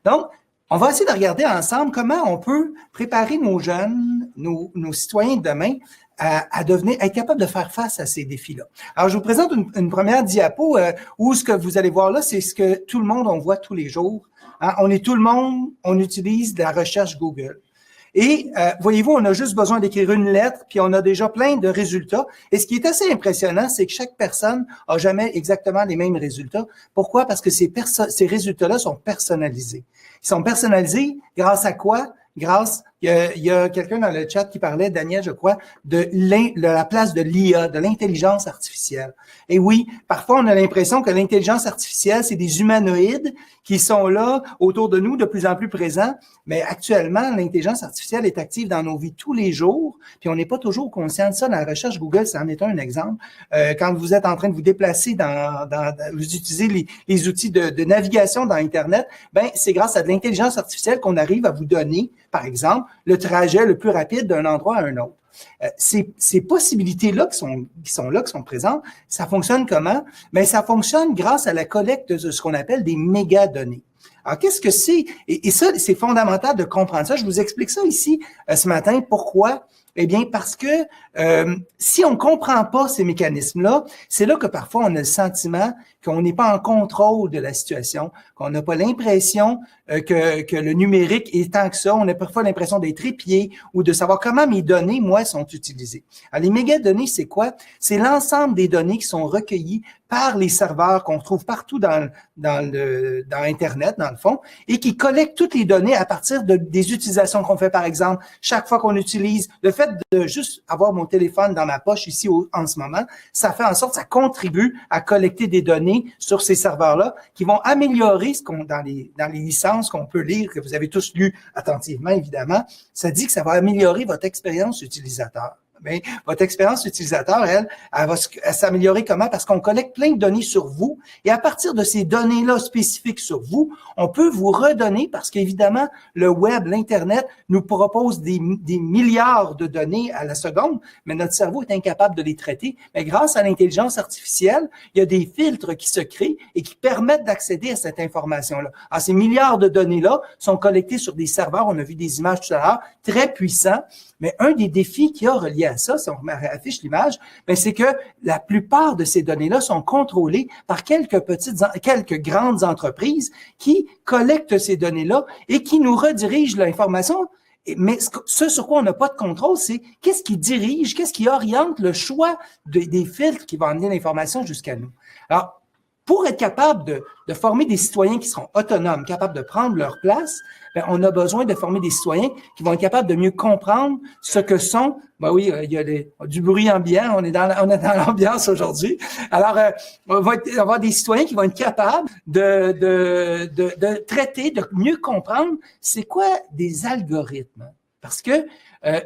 Donc, on va essayer de regarder ensemble comment on peut préparer nos jeunes, nos citoyens de demain à être capable de faire face à ces défis-là. Alors, je vous présente une première diapo où ce que vous allez voir là, c'est ce que tout le monde, on voit tous les jours. Hein? On utilise la recherche Google. Et voyez-vous, on a juste besoin d'écrire une lettre, puis on a déjà plein de résultats. Et ce qui est assez impressionnant, c'est que chaque personne a jamais exactement les mêmes résultats. Pourquoi? Parce que ces résultats-là sont personnalisés. Ils sont personnalisés grâce à quoi? Grâce, il y a quelqu'un dans le chat qui parlait, Daniel, je crois, de la place de l'IA, de l'intelligence artificielle. Et oui, parfois on a l'impression que l'intelligence artificielle, c'est des humanoïdes qui sont là autour de nous, de plus en plus présents. Mais actuellement, l'intelligence artificielle est active dans nos vies tous les jours, puis on n'est pas toujours conscient de ça. Dans la recherche Google, ça en est un exemple. Quand vous êtes en train de vous déplacer vous utilisez les outils de navigation dans Internet, ben c'est grâce à de l'intelligence artificielle qu'on arrive à vous donner, par exemple, le trajet le plus rapide d'un endroit à un autre. Ces possibilités-là qui sont présentes, ça fonctionne comment? Mais ça fonctionne grâce à la collecte de ce qu'on appelle des mégadonnées. Alors, qu'est-ce que c'est? Et ça, c'est fondamental de comprendre ça. Je vous explique ça ici ce matin. Pourquoi? Eh bien, parce que si on ne comprend pas ces mécanismes-là, c'est là que parfois on a le sentiment qu'on n'est pas en contrôle de la situation, qu'on n'a pas l'impression que le numérique est tant que ça. On a parfois l'impression d'être épié ou de savoir comment mes données, moi, sont utilisées. Alors, les mégadonnées, c'est quoi? C'est l'ensemble des données qui sont recueillies par les serveurs qu'on trouve partout dans Internet, dans le fond, et qui collectent toutes les données à partir des utilisations qu'on fait. Par exemple, chaque fois qu'on utilise, le fait de juste avoir mon téléphone dans ma poche ici en ce moment, ça fait en sorte, ça contribue à collecter des données sur ces serveurs-là qui vont améliorer dans les licences qu'on peut lire, que vous avez tous lu attentivement, évidemment. Ça dit que ça va améliorer votre expérience utilisateur. Mais votre expérience utilisateur, elle va s'améliorer comment? Parce qu'on collecte plein de données sur vous et à partir de ces données-là spécifiques sur vous, on peut vous redonner parce qu'évidemment, le web, l'Internet nous propose des milliards de données à la seconde, mais notre cerveau est incapable de les traiter. Mais grâce à l'intelligence artificielle, il y a des filtres qui se créent et qui permettent d'accéder à cette information-là. Alors, ces milliards de données-là sont collectées sur des serveurs, on a vu des images tout à l'heure, très puissants. Mais un des défis qu'il y a relié à ça, si on affiche l'image, ben c'est que la plupart de ces données-là sont contrôlées par quelques grandes entreprises qui collectent ces données-là et qui nous redirigent l'information. Mais ce sur quoi on n'a pas de contrôle, c'est qu'est-ce qui oriente le choix des filtres qui vont amener l'information jusqu'à nous. Alors, pour être capable de former des citoyens qui seront autonomes, capables de prendre leur place, ben, on a besoin de former des citoyens qui vont être capables de mieux comprendre ce que sont. Ben oui, il y a du bruit ambiant, on est dans l'ambiance aujourd'hui. Alors, on va avoir des citoyens qui vont être capables de traiter, de mieux comprendre c'est quoi des algorithmes. Parce que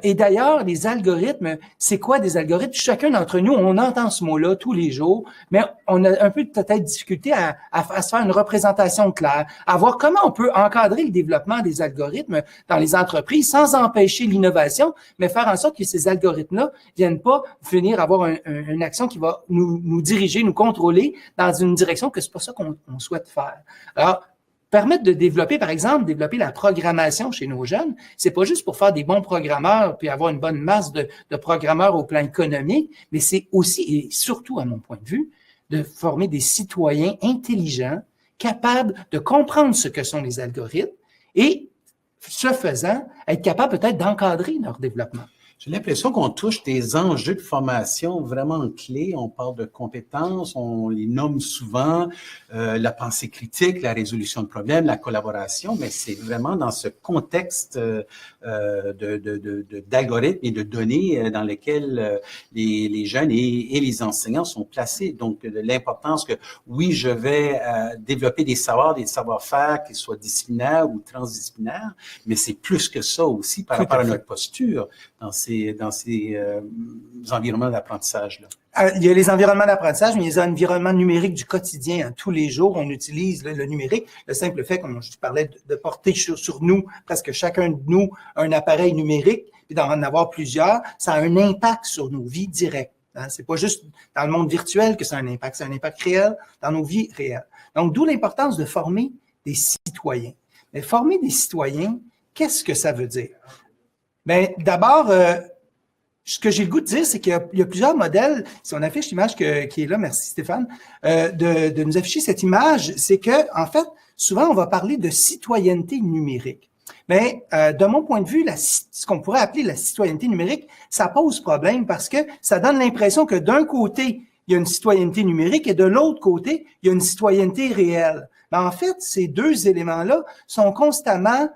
et d'ailleurs, les algorithmes, c'est quoi des algorithmes? Chacun d'entre nous, on entend ce mot-là tous les jours, mais on a un peu peut-être difficulté à se faire une représentation claire, à voir comment on peut encadrer le développement des algorithmes dans les entreprises sans empêcher l'innovation, mais faire en sorte que ces algorithmes-là viennent pas finir à avoir une action qui va nous diriger, nous contrôler dans une direction que c'est pas ça qu'on souhaite faire. Alors, permettre de développer, par exemple, la programmation chez nos jeunes, c'est pas juste pour faire des bons programmeurs puis avoir une bonne masse de programmeurs au plan économique, mais c'est aussi et surtout, à mon point de vue, de former des citoyens intelligents, capables de comprendre ce que sont les algorithmes et, ce faisant, être capables peut-être d'encadrer leur développement. J'ai l'impression qu'on touche des enjeux de formation vraiment clés. On parle de compétences, on les nomme souvent, la pensée critique, la résolution de problèmes, la collaboration, mais c'est vraiment dans ce contexte d'algorithmes et de données dans lesquels les jeunes et les enseignants sont placés. Donc, l'importance que, oui, je vais développer des savoir-faire, qu'ils soient disciplinaires ou transdisciplinaires, mais c'est plus que ça aussi par rapport à notre posture dans ces environnements d'apprentissage-là. Il y a les environnements d'apprentissage, mais il y a les environnements numériques du quotidien. Tous les jours, on utilise le numérique. Le simple fait, comme je parlais, de porter sur nous, presque chacun de nous, un appareil numérique, puis d'en avoir plusieurs, ça a un impact sur nos vies directes. Hein? C'est pas juste dans le monde virtuel que ça a un impact, c'est un impact réel dans nos vies réelles. Donc, d'où l'importance de former des citoyens. Mais former des citoyens, qu'est-ce que ça veut dire? Bien, d'abord, ce que j'ai le goût de dire, c'est qu'il y a plusieurs modèles. Si on affiche l'image qui est là, merci Stéphane, de nous afficher cette image, c'est que, en fait, souvent, on va parler de citoyenneté numérique. Mais de mon point de vue, ce qu'on pourrait appeler la citoyenneté numérique, ça pose problème parce que ça donne l'impression que d'un côté, il y a une citoyenneté numérique et de l'autre côté, il y a une citoyenneté réelle. Mais en fait, ces deux éléments-là sont constamment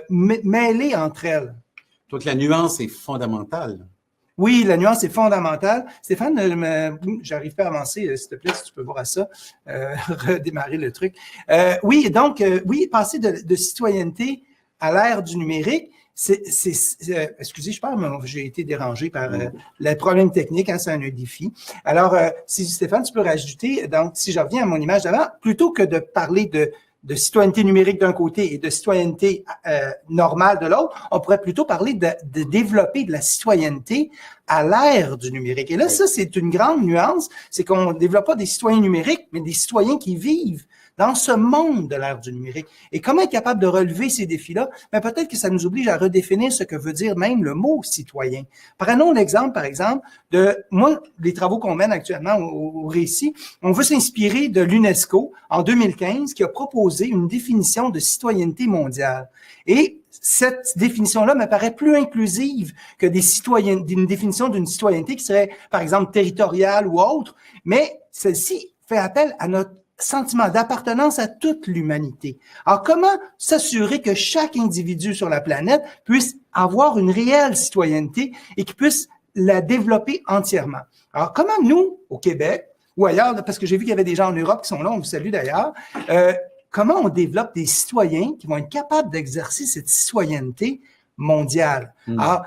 mêlés entre elles. Donc, la nuance est fondamentale. Oui, la nuance est fondamentale. Stéphane, j'arrive pas à avancer, s'il te plaît, si tu peux voir à ça, redémarrer le truc. Oui, donc, passer de citoyenneté à l'ère du numérique, excusez, je parle, mais j'ai été dérangé par les problèmes techniques, hein, c'est un défi. Alors, si Stéphane, tu peux rajouter, donc, si je reviens à mon image d'avant, plutôt que de parler de citoyenneté numérique d'un côté et de citoyenneté normale de l'autre, on pourrait plutôt parler de développer de la citoyenneté à l'ère du numérique. Et là, ça, c'est une grande nuance, c'est qu'on ne développe pas des citoyens numériques, mais des citoyens qui vivent dans ce monde de l'ère du numérique. Et comment être capable de relever ces défis-là? Ben, peut-être que ça nous oblige à redéfinir ce que veut dire même le mot citoyen. Prenons l'exemple, par exemple, les travaux qu'on mène actuellement au Récit, on veut s'inspirer de l'UNESCO en 2015 qui a proposé une définition de citoyenneté mondiale. Et cette définition-là me paraît plus inclusive que d'une définition d'une citoyenneté qui serait, par exemple, territoriale ou autre, mais celle-ci fait appel à notre sentiment d'appartenance à toute l'humanité. Alors, comment s'assurer que chaque individu sur la planète puisse avoir une réelle citoyenneté et qu'il puisse la développer entièrement? Alors, comment nous, au Québec, ou ailleurs, parce que j'ai vu qu'il y avait des gens en Europe qui sont là, on vous salue d'ailleurs, comment on développe des citoyens qui vont être capables d'exercer cette citoyenneté mondiale? Alors,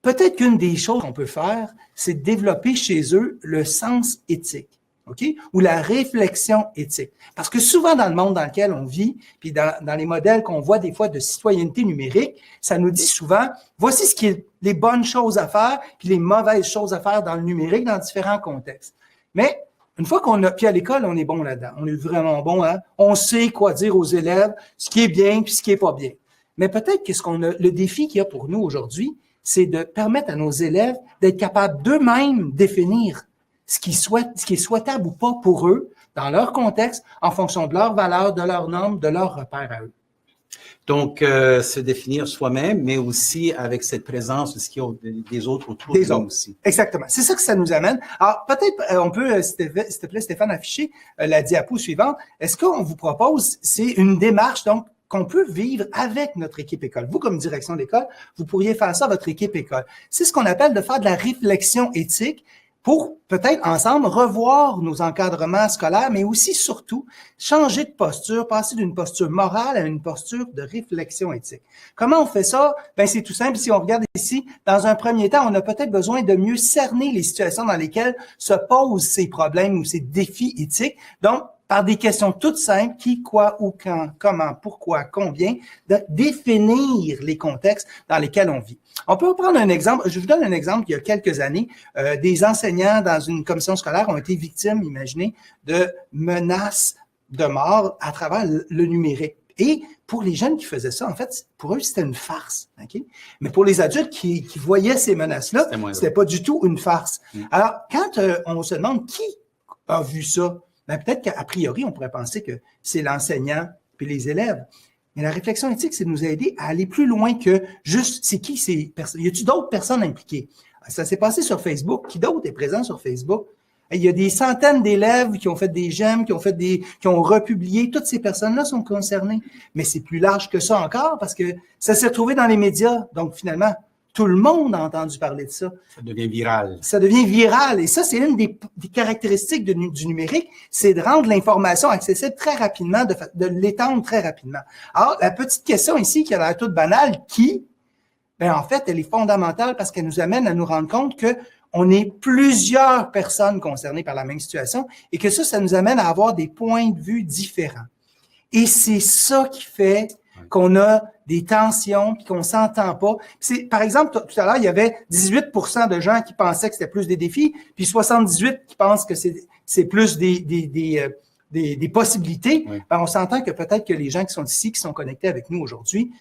peut-être qu'une des choses qu'on peut faire, c'est de développer chez eux le sens éthique. OK? Ou la réflexion éthique. Parce que souvent dans le monde dans lequel on vit, puis dans les modèles qu'on voit des fois de citoyenneté numérique, ça nous dit souvent, voici ce qui est les bonnes choses à faire, puis les mauvaises choses à faire dans le numérique, dans différents contextes. Mais une fois puis à l'école, on est bon là-dedans. On est vraiment bon, hein? On sait quoi dire aux élèves, ce qui est bien, puis ce qui est pas bien. Mais peut-être que le défi qu'il y a pour nous aujourd'hui, c'est de permettre à nos élèves d'être capables d'eux-mêmes définir ce qui est souhaitable ou pas pour eux, dans leur contexte, en fonction de leurs valeurs, de leurs normes, de leurs repères à eux. Donc, se définir soi-même, mais aussi avec cette présence de ce qu'il y a des autres autour de nous aussi. Exactement. C'est ça que ça nous amène. Alors, peut-être, on peut, s'il te plaît, Stéphane, afficher la diapo suivante. Est-ce qu'on vous propose, c'est une démarche, donc, qu'on peut vivre avec notre équipe école. Vous, comme direction d'école, vous pourriez faire ça à votre équipe école. C'est ce qu'on appelle de faire de la réflexion éthique pour peut-être ensemble revoir nos encadrements scolaires, mais aussi surtout changer de posture, passer d'une posture morale à une posture de réflexion éthique. Comment on fait ça? Ben c'est tout simple. Si on regarde ici, dans un premier temps, on a peut-être besoin de mieux cerner les situations dans lesquelles se posent ces problèmes ou ces défis éthiques. Donc, par des questions toutes simples, qui, quoi, où, quand, comment, pourquoi, combien, de définir les contextes dans lesquels on vit. On peut prendre un exemple, je vous donne un exemple, il y a quelques années, des enseignants dans une commission scolaire ont été victimes, imaginez, de menaces de mort à travers le numérique. Et pour les jeunes qui faisaient ça, en fait, pour eux, c'était une farce. Okay? Mais pour les adultes qui voyaient ces menaces-là, c'était pas du tout une farce. Alors, quand on se demande qui a vu ça, ben peut-être qu'a priori, on pourrait penser que c'est l'enseignant puis les élèves. Mais la réflexion éthique, c'est de nous aider à aller plus loin que juste, c'est qui ces personnes? Y a-t-il d'autres personnes impliquées? Ça s'est passé sur Facebook. Qui d'autre est présent sur Facebook? Il y a des centaines d'élèves qui ont fait des j'aime, qui ont republié. Toutes ces personnes-là sont concernées. Mais c'est plus large que ça encore parce que ça s'est retrouvé dans les médias. Donc, finalement, tout le monde a entendu parler de ça. Ça devient viral. Ça devient viral. Et ça, c'est une des caractéristiques du numérique, c'est de rendre l'information accessible très rapidement, de l'étendre très rapidement. Alors, la petite question ici, qui a l'air toute banale, qui? Ben, en fait, elle est fondamentale parce qu'elle nous amène à nous rendre compte que on est plusieurs personnes concernées par la même situation et que ça nous amène à avoir des points de vue différents. Et c'est ça qui fait qu'on a des tensions puis qu'on s'entend pas. C'est, par exemple, tout à l'heure, il y avait 18% de gens qui pensaient que c'était plus des défis, puis 78% qui pensent que c'est plus des possibilités. Oui. Ben, on s'entend que peut-être que les gens qui sont ici, qui sont connectés avec nous aujourd'hui,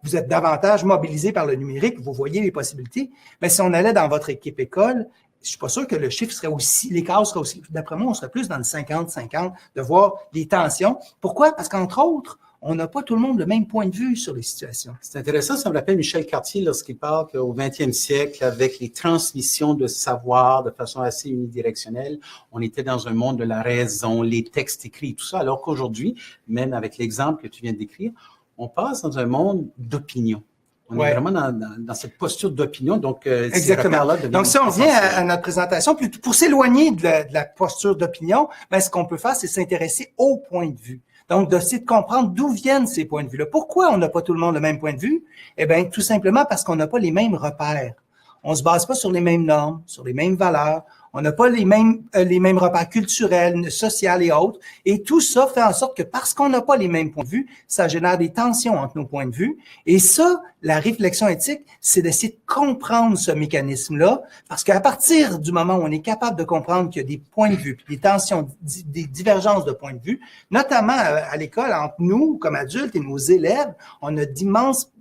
vous êtes davantage mobilisés par le numérique, vous voyez les possibilités. Mais si on allait dans votre équipe école, je suis pas sûr que le chiffre serait aussi, l'écart serait aussi, d'après moi, on serait plus dans le 50-50 de voir des tensions. Pourquoi? Parce qu'entre autres, on n'a pas tout le monde le même point de vue sur les situations. C'est intéressant, ça me rappelle Michel Cartier lorsqu'il parle qu'au 20e siècle, avec les transmissions de savoir de façon assez unidirectionnelle, on était dans un monde de la raison, les textes écrits, tout ça, alors qu'aujourd'hui, même avec l'exemple que tu viens de décrire, on passe dans un monde d'opinion. On est vraiment dans cette posture d'opinion. Donc, exactement. Donc, si on vient à notre présentation, pour s'éloigner de la posture d'opinion, ben, ce qu'on peut faire, c'est s'intéresser au point de vue. Donc, d'essayer de comprendre d'où viennent ces points de vue-là. Pourquoi on n'a pas tout le monde le même point de vue? Eh bien, tout simplement parce qu'on n'a pas les mêmes repères. On se base pas sur les mêmes normes, sur les mêmes valeurs. On n'a pas les mêmes repères culturels, sociaux et autres. Et tout ça fait en sorte que parce qu'on n'a pas les mêmes points de vue, ça génère des tensions entre nos points de vue. Et ça, la réflexion éthique, c'est d'essayer de comprendre ce mécanisme-là. Parce qu'à partir du moment où on est capable de comprendre qu'il y a des points de vue, des tensions, des divergences de points de vue, notamment à l'école, entre nous, comme adultes et nos élèves, on a d'immenses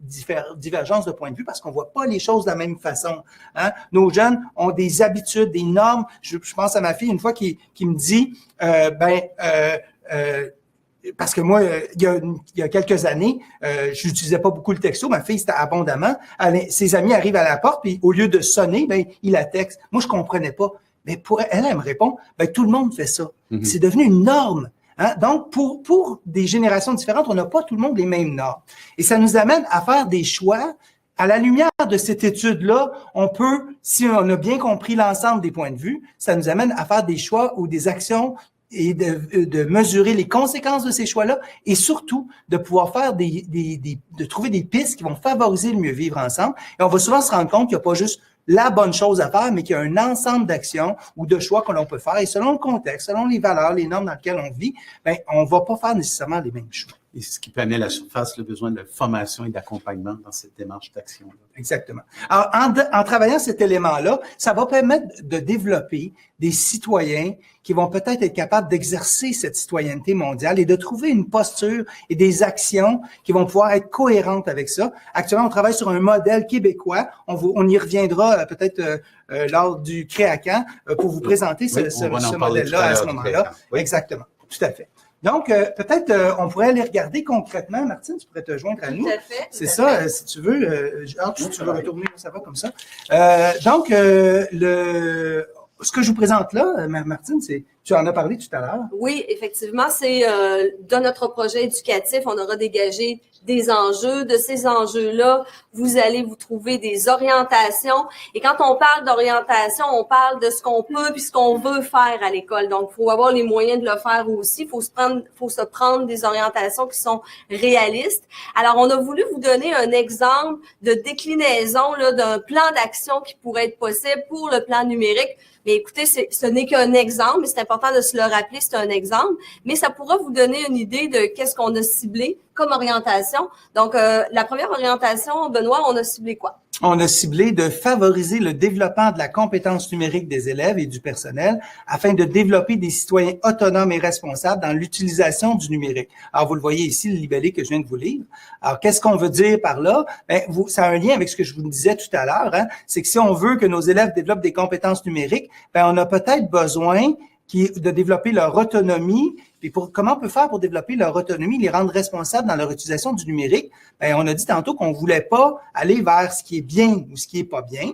divergences de points de vue parce qu'on voit pas les choses de la même façon. Hein? Nos jeunes ont des habitudes, des normes. Je pense à ma fille une fois qui me dit, parce que moi, il y a quelques années, je n'utilisais pas beaucoup le texto. Ma fille, c'était abondamment. Ses amis arrivent à la porte, puis au lieu de sonner, ben il la texte. Moi, je comprenais pas. Mais pour elle me répond, ben tout le monde fait ça. Mm-hmm. C'est devenu une norme. Hein? Donc, pour des générations différentes, on n'a pas tout le monde les mêmes normes. Et ça nous amène à faire des choix. À la lumière de cette étude-là, on peut, si on a bien compris l'ensemble des points de vue, ça nous amène à faire des choix ou des actions et de mesurer les conséquences de ces choix-là et surtout de pouvoir faire de trouver des pistes qui vont favoriser le mieux vivre ensemble. Et on va souvent se rendre compte qu'il n'y a pas juste la bonne chose à faire, mais qu'il y a un ensemble d'actions ou de choix que l'on peut faire. Et selon le contexte, selon les valeurs, les normes dans lesquelles on vit, ben, on va pas faire nécessairement les mêmes choix. Et ce qui peut amener à la surface le besoin de formation et d'accompagnement dans cette démarche d'action-là. Exactement. Alors, en travaillant cet élément-là, ça va permettre de développer des citoyens qui vont peut-être être capables d'exercer cette citoyenneté mondiale et de trouver une posture et des actions qui vont pouvoir être cohérentes avec ça. Actuellement, on travaille sur un modèle québécois. On y reviendra peut-être lors du Créacan pour vous présenter ce modèle-là à ce moment-là. Oui. Exactement. Tout à fait. Donc, peut-être on pourrait aller regarder concrètement. Martine, tu pourrais te joindre à nous. Tout à fait. C'est ça, si tu veux. Si tu veux retourner, ça va comme ça. Donc, ce que je vous présente là, Martine, tu en as parlé tout à l'heure. Oui, effectivement, c'est dans notre projet éducatif, on aura dégagé des enjeux. De ces enjeux-là, vous allez vous trouver des orientations. Et quand on parle d'orientation, on parle de ce qu'on peut puis ce qu'on veut faire à l'école. Donc, il faut avoir les moyens de le faire aussi. Faut se prendre des orientations qui sont réalistes. Alors, on a voulu vous donner un exemple de déclinaison là d'un plan d'action qui pourrait être possible pour le plan numérique. Mais écoutez, ce n'est qu'un exemple, mais c'est important de se le rappeler, c'est un exemple, mais ça pourra vous donner une idée de qu'est-ce qu'on a ciblé comme orientation. Donc, la première orientation, Benoît, on a ciblé quoi? On a ciblé de favoriser le développement de la compétence numérique des élèves et du personnel afin de développer des citoyens autonomes et responsables dans l'utilisation du numérique. Alors, vous le voyez ici, le libellé que je viens de vous lire. Alors, qu'est-ce qu'on veut dire par là? Ben, ça a un lien avec ce que je vous disais tout à l'heure, hein? C'est que si on veut que nos élèves développent des compétences numériques, ben, on a peut-être besoin qui est de développer leur autonomie. Puis comment on peut faire pour développer leur autonomie, les rendre responsables dans leur utilisation du numérique? Ben, on a dit tantôt qu'on voulait pas aller vers ce qui est bien ou ce qui est pas bien.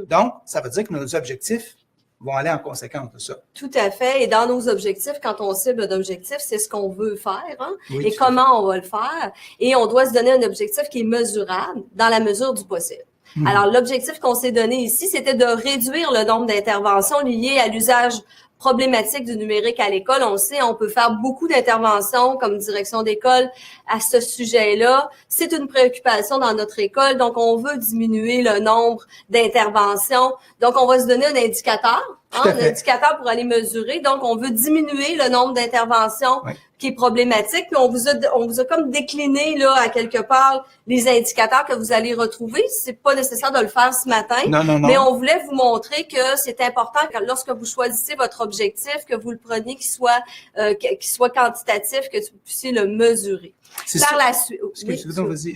Donc, ça veut dire que nos objectifs vont aller en conséquence de ça. Tout à fait. Et dans nos objectifs, quand on cible un objectif, c'est ce qu'on veut faire, hein? Oui, Et comment on va le faire. Et on doit se donner un objectif qui est mesurable dans la mesure du possible. Alors, l'objectif qu'on s'est donné ici, c'était de réduire le nombre d'interventions liées à l'usage problématique du numérique à l'école. On le sait, on peut faire beaucoup d'interventions comme direction d'école à ce sujet-là. C'est une préoccupation dans notre école, donc on veut diminuer le nombre d'interventions. Donc, on va se donner un indicateur, un indicateur pour aller mesurer. Donc, on veut diminuer le nombre d'interventions qui est problématique. Puis on vous a comme décliné là à quelque part les indicateurs que vous allez retrouver. C'est pas nécessaire de le faire ce matin, mais on voulait vous montrer que c'est important que lorsque vous choisissez votre objectif, que vous le preniez qu'il soit quantitatif, que vous puissiez le mesurer. Par la suite, vas-y.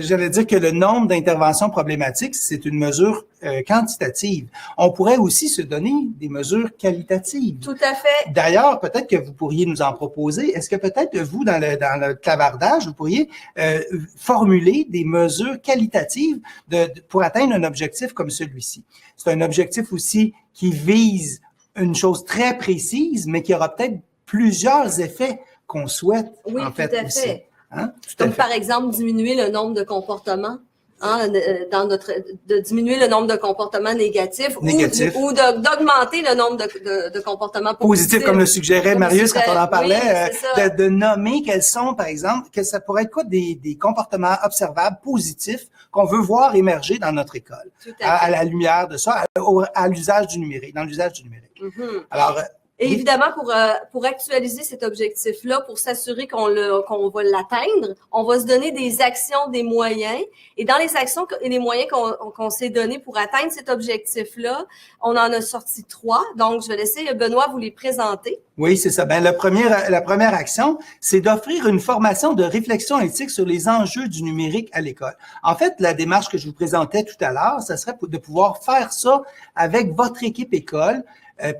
J'allais dire que le nombre d'interventions problématiques, c'est une mesure quantitative. On pourrait aussi se donner des mesures qualitatives. Tout à fait. D'ailleurs, peut-être que vous pourriez nous en proposer. Est-ce que peut-être vous, dans le clavardage, vous pourriez formuler des mesures qualitatives pour atteindre un objectif comme celui-ci? C'est un objectif aussi qui vise une chose très précise, mais qui aura peut-être plusieurs effets qu'on souhaite, en fait, tout à aussi. fait. Hein? Donc, par exemple, diminuer le nombre de comportements, de diminuer le nombre de comportements négatifs. Ou d'augmenter le nombre de comportements positifs. Comme le suggérait Marius quand on en parlait, de nommer quels sont, par exemple, que ça pourrait être quoi des comportements observables positifs qu'on veut voir émerger dans notre école, à la lumière de ça, à l'usage du numérique, dans l'usage du numérique. Alors, et évidemment, pour actualiser cet objectif-là, pour s'assurer qu'on va l'atteindre, on va se donner des actions, des moyens. Et dans les actions et les moyens qu'on s'est donnés pour atteindre cet objectif-là, on en a sorti 3. Donc, je vais laisser Benoît vous les présenter. Oui, c'est ça. Ben, la première action, c'est d'offrir une formation de réflexion éthique sur les enjeux du numérique à l'école. En fait, la démarche que je vous présentais tout à l'heure, ça serait de pouvoir faire ça avec votre équipe école.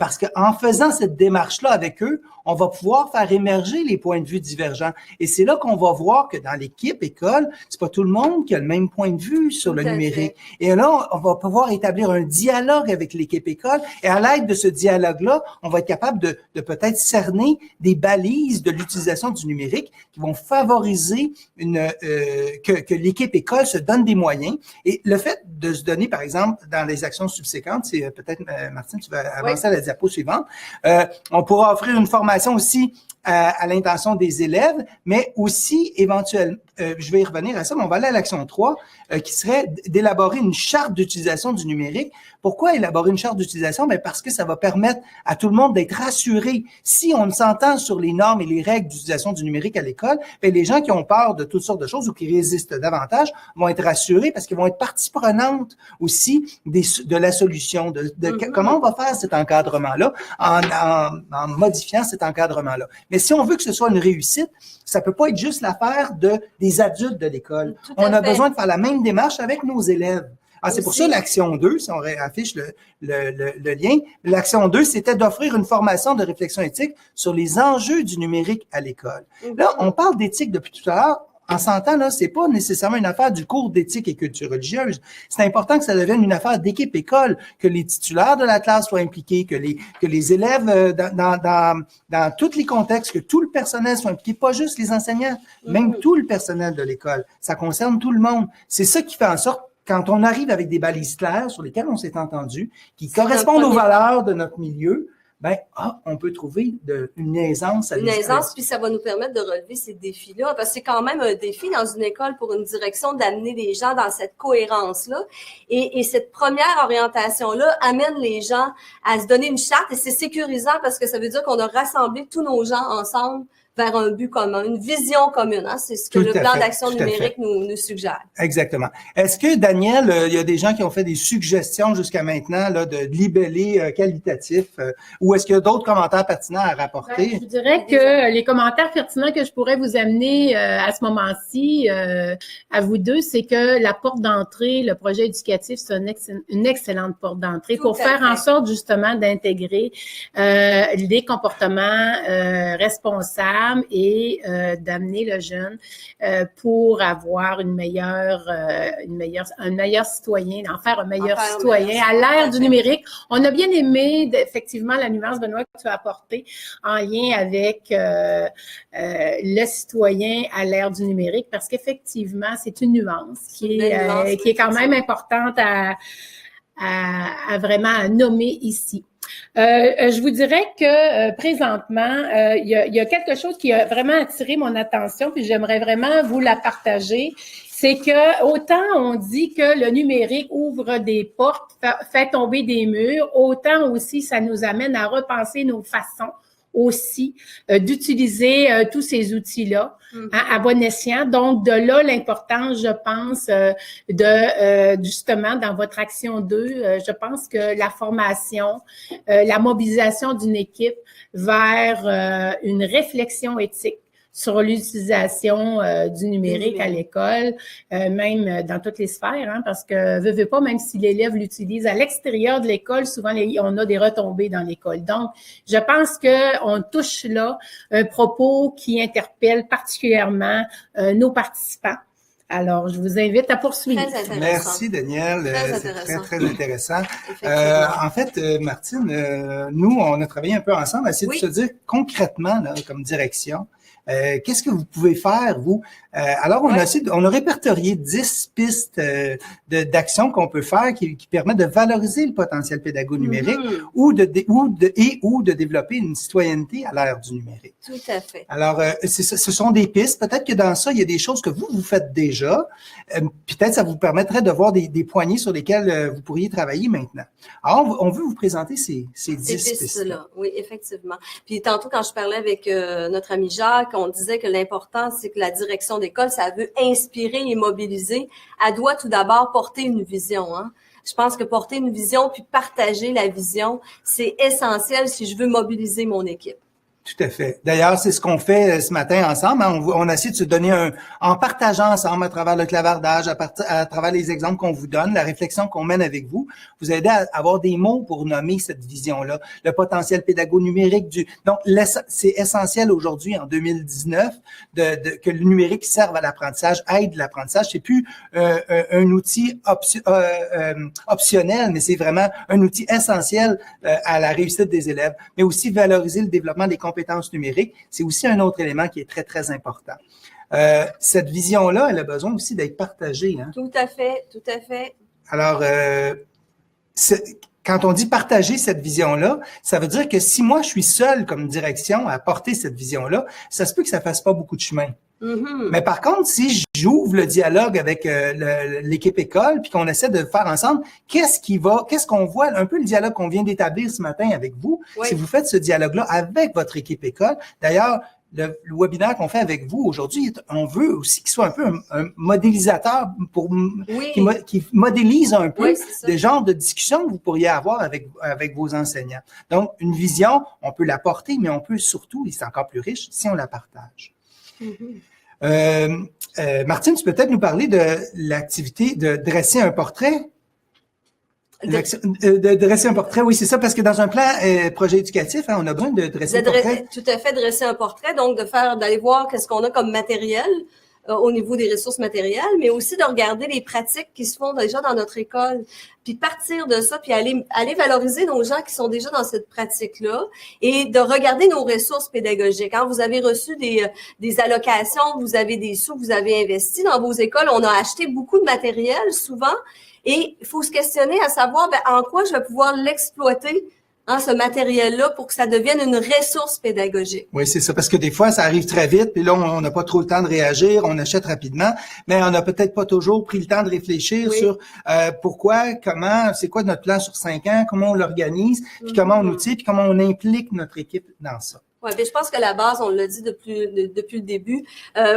Parce qu'en faisant cette démarche-là avec eux, on va pouvoir faire émerger les points de vue divergents. Et c'est là qu'on va voir que dans l'équipe école, c'est pas tout le monde qui a le même point de vue sur le numérique. Et là, on va pouvoir établir un dialogue avec l'équipe école. Et à l'aide de ce dialogue-là, on va être capable de peut-être cerner des balises de l'utilisation du numérique qui vont favoriser que l'équipe école se donne des moyens. Et le fait de se donner, par exemple, dans les actions subséquentes, c'est peut-être, Martine, tu vas avancer à la diapo suivante, on pourra offrir une formation aussi à l'intention des élèves, mais aussi éventuellement, je vais y revenir à ça, mais on va aller à l'action 3, qui serait d'élaborer une charte d'utilisation du numérique. Pourquoi élaborer une charte d'utilisation? Ben parce que ça va permettre à tout le monde d'être rassuré. Si on s'entend sur les normes et les règles d'utilisation du numérique à l'école, ben les gens qui ont peur de toutes sortes de choses ou qui résistent davantage vont être rassurés parce qu'ils vont être partie prenante aussi de la solution, comment on va faire cet encadrement-là en modifiant cet encadrement-là. Mais si on veut que ce soit une réussite, ça peut pas être juste l'affaire des adultes de l'école. On a besoin de faire la même démarche avec nos élèves. Ah, c'est pour ça l'action 2, si on affiche le lien, l'action 2, c'était d'offrir une formation de réflexion éthique sur les enjeux du numérique à l'école. Là, on parle d'éthique depuis tout à l'heure. En s'entend, là, c'est pas nécessairement une affaire du cours d'éthique et culture religieuse. C'est important que ça devienne une affaire d'équipe école, que les titulaires de la classe soient impliqués, que les élèves dans tous les contextes, que tout le personnel soit impliqué, pas juste les enseignants, même tout le personnel de l'école. Ça concerne tout le monde. C'est ça qui fait en sorte quand on arrive avec des balises claires sur lesquelles on s'est entendu, qui correspondent aux valeurs de notre milieu, on peut trouver une aisance. Une aisance, puis ça va nous permettre de relever ces défis-là, parce que c'est quand même un défi dans une école pour une direction d'amener les gens dans cette cohérence-là. Et cette première orientation-là amène les gens à se donner une charte, et c'est sécurisant parce que ça veut dire qu'on a rassemblé tous nos gens ensemble vers un but commun, une vision commune. Hein? C'est ce que le plan d'action numérique nous suggère. Exactement. Est-ce que, Daniel, il y a des gens qui ont fait des suggestions jusqu'à maintenant là, de libellés qualitatifs ou est-ce qu'il y a d'autres commentaires pertinents à rapporter? Je dirais que les commentaires pertinents que je pourrais vous amener à ce moment-ci, à vous deux, c'est que la porte d'entrée, le projet éducatif, c'est une excellente porte d'entrée pour faire en sorte justement d'intégrer des comportements responsables et d'amener le jeune pour avoir un meilleur citoyen, d'en faire un meilleur citoyen à l'ère du numérique. On a bien aimé effectivement la nuance, Benoît, que tu as apportée en lien avec le citoyen à l'ère du numérique, parce qu'effectivement, c'est une nuance qui est quand même importante à vraiment nommer ici. Je vous dirais que présentement, il y a quelque chose qui a vraiment attiré mon attention, puis j'aimerais vraiment vous la partager. C'est que autant on dit que le numérique ouvre des portes, fait tomber des murs, autant aussi ça nous amène à repenser nos façons aussi d'utiliser tous ces outils-là à bon escient. Donc, de là, l'importance, je pense, justement, dans votre action 2, je pense que la formation, la mobilisation d'une équipe vers une réflexion éthique sur l'utilisation du numérique à l'école, même dans toutes les sphères, hein, parce que veut pas, même si l'élève l'utilise à l'extérieur de l'école, souvent on a des retombées dans l'école. Donc, je pense que on touche là un propos qui interpelle particulièrement nos participants. Alors, je vous invite à poursuivre. Merci, Daniel. C'est très, très intéressant. En fait, Martine, nous, on a travaillé un peu ensemble à essayer de se dire concrètement, là, comme direction, qu'est-ce que vous pouvez faire, vous? Alors, on a répertorié 10 pistes d'actions qu'on peut faire qui permettent de valoriser le potentiel pédago-numérique ou de développer une citoyenneté à l'ère du numérique. Tout à fait. Alors, ce sont des pistes. Peut-être que dans ça, il y a des choses que vous faites déjà. Peut-être ça vous permettrait de voir des poignées sur lesquelles vous pourriez travailler maintenant. Alors, on veut vous présenter ces 10 pistes-là. Oui, effectivement. Puis tantôt, quand je parlais avec notre ami Jacques, on disait que l'important, c'est que la direction d'école, ça veut inspirer et mobiliser. Elle doit tout d'abord porter une vision. Hein. Je pense que porter une vision puis partager la vision, c'est essentiel si je veux mobiliser mon équipe. Tout à fait. D'ailleurs, c'est ce qu'on fait ce matin ensemble. Hein. On essaie de se donner en partageant ensemble à travers le clavardage, à travers les exemples qu'on vous donne, la réflexion qu'on mène avec vous, vous aider à avoir des mots pour nommer cette vision-là, le potentiel pédago-numérique donc, c'est essentiel aujourd'hui, en 2019, que le numérique serve à l'apprentissage, aide l'apprentissage. C'est plus un outil optionnel, mais c'est vraiment un outil essentiel à la réussite des élèves, mais aussi valoriser le développement des compétences numériques, c'est aussi un autre élément qui est très, très important. Cette vision-là, elle a besoin aussi d'être partagée. Hein? Tout à fait, tout à fait. Alors, quand on dit partager cette vision-là, ça veut dire que si moi, je suis seul comme direction à porter cette vision-là, ça se peut que ça fasse pas beaucoup de chemin. Mais par contre, si j'ouvre le dialogue avec l'équipe école, puis qu'on essaie de faire ensemble, qu'est-ce qu'on voit, un peu le dialogue qu'on vient d'établir ce matin avec vous, si vous faites ce dialogue-là avec votre équipe école. D'ailleurs, le webinaire qu'on fait avec vous aujourd'hui, on veut aussi qu'il soit un peu un modélisateur qui modélise un peu des genres de discussions que vous pourriez avoir avec vos enseignants. Donc, une vision, on peut la porter, mais on peut surtout, et c'est encore plus riche, si on la partage. Martine, tu peux peut-être nous parler de l'activité de dresser un portrait? De dresser un portrait, oui, c'est ça, parce que dans un plan projet éducatif, hein, on a besoin de dresser un portrait. Tout à fait, dresser un portrait, donc d'aller voir qu'est-ce qu'on a comme matériel au niveau des ressources matérielles, mais aussi de regarder les pratiques qui se font déjà dans notre école, puis partir de ça, puis aller valoriser nos gens qui sont déjà dans cette pratique-là et de regarder nos ressources pédagogiques. Quand vous avez reçu des allocations, vous avez des sous, vous avez investi dans vos écoles, on a acheté beaucoup de matériel souvent et il faut se questionner à savoir en quoi je vais pouvoir l'exploiter, hein, ce matériel-là, pour que ça devienne une ressource pédagogique. Oui, c'est ça, parce que des fois, ça arrive très vite, puis là, on n'a pas trop le temps de réagir, on achète rapidement, mais on n'a peut-être pas toujours pris le temps de réfléchir sur pourquoi, comment, c'est quoi notre plan sur 5 ans, comment on l'organise, puis comment on outille, puis comment on implique notre équipe dans ça. Ouais, je pense que la base, on l'a dit depuis le début,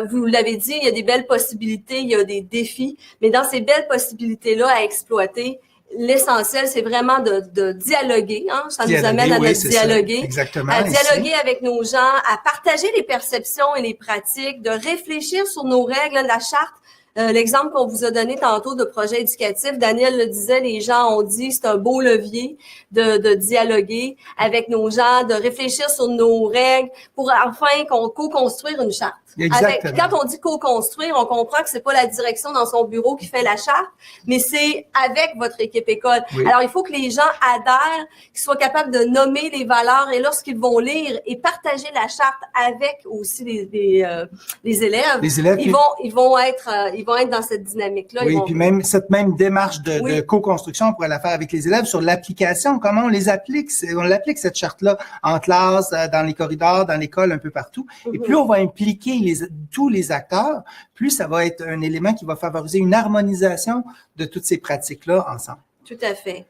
vous l'avez dit, il y a des belles possibilités, il y a des défis, mais dans ces belles possibilités-là à exploiter, l'essentiel, c'est vraiment de dialoguer. Hein? Ça nous amène à notre dialoguer. Exactement. À dialoguer avec nos gens, à partager les perceptions et les pratiques, de réfléchir sur nos règles, la charte. L'exemple qu'on vous a donné tantôt de projet éducatif, Daniel le disait, les gens ont dit c'est un beau levier de dialoguer avec nos gens, de réfléchir sur nos règles pour enfin qu'on co-construire une charte. Exactement. Quand on dit co-construire, on comprend que c'est pas la direction dans son bureau qui fait la charte, mais c'est avec votre équipe école. Oui. Alors, il faut que les gens adhèrent, qu'ils soient capables de nommer les valeurs et lorsqu'ils vont lire et partager la charte avec aussi les élèves, ils vont être dans cette dynamique-là. Oui, puis même cette même démarche de co-construction, on pourrait la faire avec les élèves sur l'application, comment on les applique. On l'applique cette charte-là en classe, dans les corridors, dans l'école, un peu partout. Et plus on va impliquer tous les acteurs, plus ça va être un élément qui va favoriser une harmonisation de toutes ces pratiques-là ensemble. Tout à fait.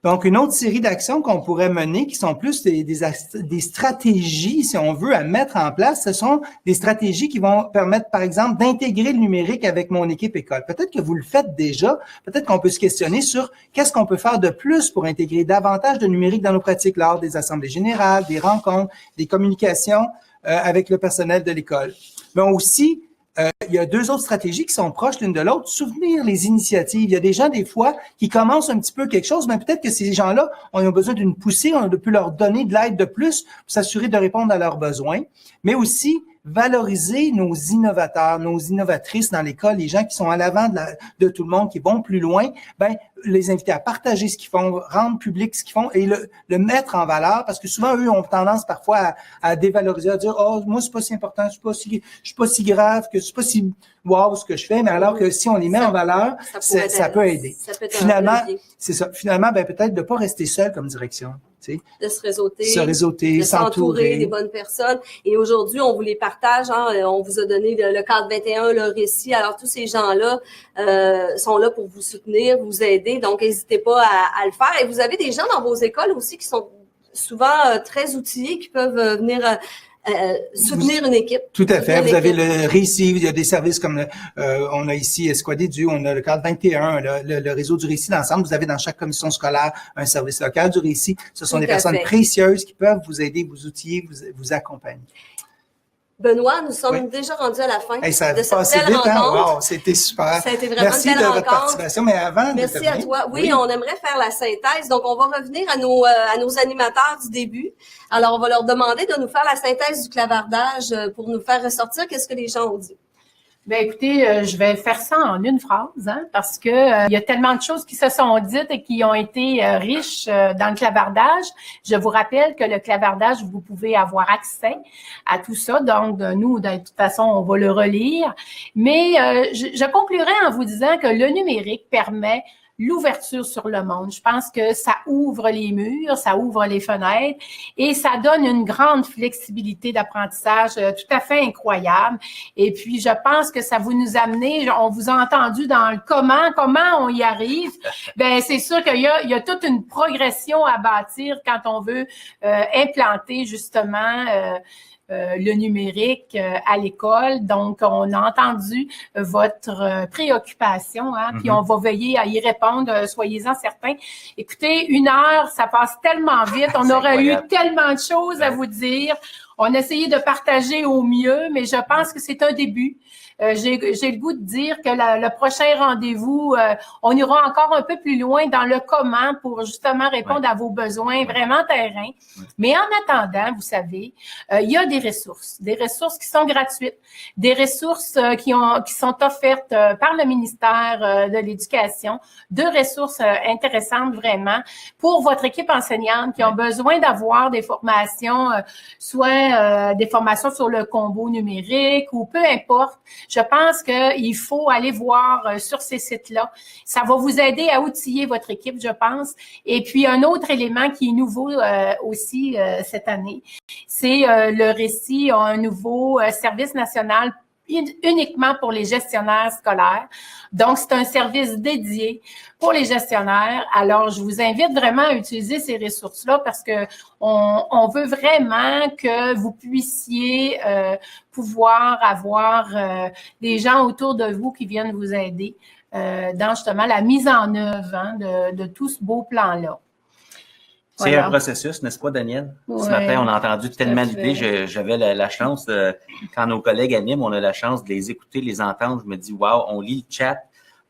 Donc, une autre série d'actions qu'on pourrait mener, qui sont plus des stratégies, si on veut, à mettre en place, ce sont des stratégies qui vont permettre, par exemple, d'intégrer le numérique avec mon équipe école. Peut-être que vous le faites déjà, peut-être qu'on peut se questionner sur qu'est-ce qu'on peut faire de plus pour intégrer davantage de numérique dans nos pratiques lors des assemblées générales, des rencontres, des communications avec le personnel de l'école. Mais aussi, il y a deux autres stratégies qui sont proches l'une de l'autre. Soutenir les initiatives. Il y a des gens, des fois, qui commencent un petit peu quelque chose, mais peut-être que ces gens-là ont besoin d'une poussée, on peut leur donner de l'aide de plus pour s'assurer de répondre à leurs besoins. Mais aussi, valoriser nos innovateurs, nos innovatrices dans l'école, les gens qui sont à l'avant de tout le monde, qui vont plus loin, les inviter à partager ce qu'ils font, rendre public ce qu'ils font et le mettre en valeur, parce que souvent, eux ont tendance parfois à dévaloriser, à dire « Oh, moi, c'est pas si important, je suis pas si grave, que c'est pas si wow ce que je fais », mais alors que si on les met en valeur, ça peut aider. Finalement, c'est ça. Finalement, peut-être de pas rester seul comme direction. De se réseauter, de s'entourer des bonnes personnes. Et aujourd'hui, on vous les partage. On vous a donné le cadre 21, le récit. Alors, tous ces gens-là sont là pour vous soutenir, vous aider. Donc, n'hésitez pas à le faire. Et vous avez des gens dans vos écoles aussi qui sont souvent très outillés, qui peuvent venir soutenir une équipe. Tout à fait. Vous avez le récit, il y a des services comme on a ici Esquadédu, on a le cadre 21, le réseau du récit d'ensemble. Vous avez dans chaque commission scolaire un service local du récit. Ce sont des personnes précieuses qui peuvent vous aider, vous outiller, vous accompagner. Benoît, nous sommes déjà rendus à la fin de cette belle rencontre. Hein? Wow, c'était super. Ça a été vraiment Merci une belle de rencontre. votre participation. Mais avant merci à toi. Oui, on aimerait faire la synthèse. Donc, on va revenir à nos animateurs du début. Alors, on va leur demander de nous faire la synthèse du clavardage pour nous faire ressortir qu'est-ce que les gens ont dit. Bien, écoutez, je vais faire ça en une phrase, parce que il y a tellement de choses qui se sont dites et qui ont été riches dans le clavardage. Je vous rappelle que le clavardage, vous pouvez avoir accès à tout ça. Donc, nous, de toute façon, on va le relire. Mais je conclurai en vous disant que le numérique permet l'ouverture sur le monde. Je pense que ça ouvre les murs, ça ouvre les fenêtres et ça donne une grande flexibilité d'apprentissage tout à fait incroyable. Et puis, je pense que ça vous nous amener, on vous a entendu dans le comment on y arrive. Ben, c'est sûr qu'il y a toute une progression à bâtir quand on veut implanter justement le numérique à l'école. Donc, on a entendu votre préoccupation, puis on va veiller à y répondre, soyez-en certains. Écoutez, 1 heure, ça passe tellement vite, on aurait eu tellement de choses à vous dire. On a essayé de partager au mieux, mais je pense que c'est un début. J'ai le goût de dire que le prochain rendez-vous, on ira encore un peu plus loin dans le comment pour justement répondre à vos besoins vraiment terrain. Mais en attendant, vous savez, il y a des ressources qui sont gratuites, des ressources qui sont offertes par le ministère de l'Éducation, 2 ressources intéressantes vraiment pour votre équipe enseignante qui ont besoin d'avoir des formations, soit des formations sur le combo numérique ou peu importe. Je pense qu'il faut aller voir sur ces sites-là. Ça va vous aider à outiller votre équipe, je pense. Et puis, un autre élément qui est nouveau aussi cette année, c'est le récit, un nouveau service national uniquement pour les gestionnaires scolaires. Donc, c'est un service dédié pour les gestionnaires. Alors, je vous invite vraiment à utiliser ces ressources-là parce que on veut vraiment que vous puissiez pouvoir avoir des gens autour de vous qui viennent vous aider dans justement la mise en œuvre de tout ce beau plan-là. C'est Voilà. un processus, n'est-ce pas, Daniel? Ce Ouais, matin, on a entendu tellement à d'idées. fait. J'avais la chance, quand nos collègues animent, on a la chance de les écouter, les entendre. Je me dis, wow, on lit le chat,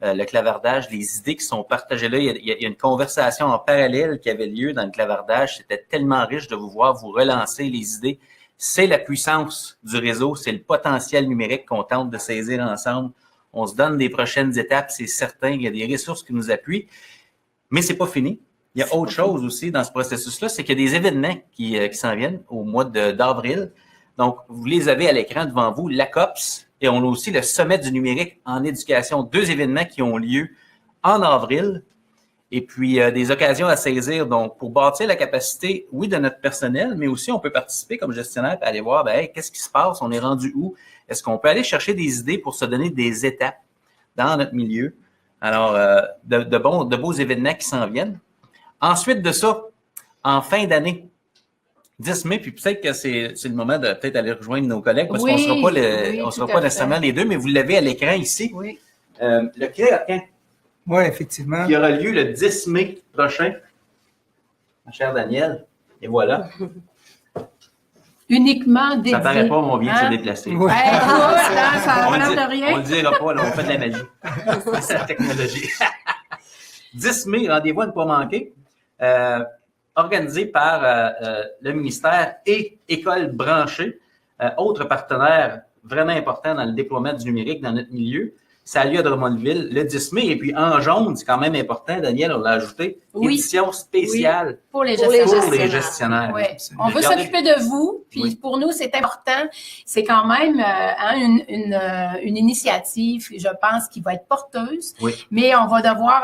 le clavardage, les idées qui sont partagées là. Il y a une conversation en parallèle qui avait lieu dans le clavardage. C'était tellement riche de vous voir vous relancer les idées. C'est la puissance du réseau, c'est le potentiel numérique qu'on tente de saisir ensemble. On se donne des prochaines étapes, c'est certain. Il y a des ressources qui nous appuient, mais c'est pas fini. Il y a autre chose aussi dans ce processus-là, c'est qu'il y a des événements qui s'en viennent au mois d'avril. Donc, vous les avez à l'écran devant vous, l'ACOPS, et on a aussi le Sommet du numérique en éducation. 2 événements qui ont lieu en avril. Et puis, des occasions à saisir, donc, pour bâtir la capacité, oui, de notre personnel, mais aussi on peut participer comme gestionnaire et aller voir, ben, hey, qu'est-ce qui se passe? On est rendu où? Est-ce qu'on peut aller chercher des idées pour se donner des étapes dans notre milieu? Alors, de beaux événements qui s'en viennent. Ensuite de ça, en fin d'année, 10 mai, puis peut-être que c'est le moment de peut-être aller rejoindre nos collègues, parce qu'on ne sera pas nécessairement les deux, mais vous l'avez à l'écran ici. Oui. Le Créaquin, Oui, effectivement. qui aura lieu le 10 mai prochain. Ma chère Danielle, et voilà. Uniquement dédié. Ça paraît pas, on vient de se Hein? déplacer. Oui. Ça On n'a le de rien. le dira pas, là, on fait de la magie. C'est la technologie. 10 mai, rendez-vous à ne pas manquer. Organisé par le ministère et École branchée, autre partenaire vraiment important dans le déploiement du numérique dans notre milieu. Ça a lieu à Drummondville le 10 mai. Et puis en jaune, c'est quand même important, Daniel, on l'a ajouté, Oui. édition spéciale Pour les Pour les gestionnaires. pour les gestionnaires. Oui. On veut Regardez- s'occuper de vous, puis Oui. pour nous, c'est important. C'est quand même une initiative, je pense, qui va être porteuse, Oui. mais on va devoir,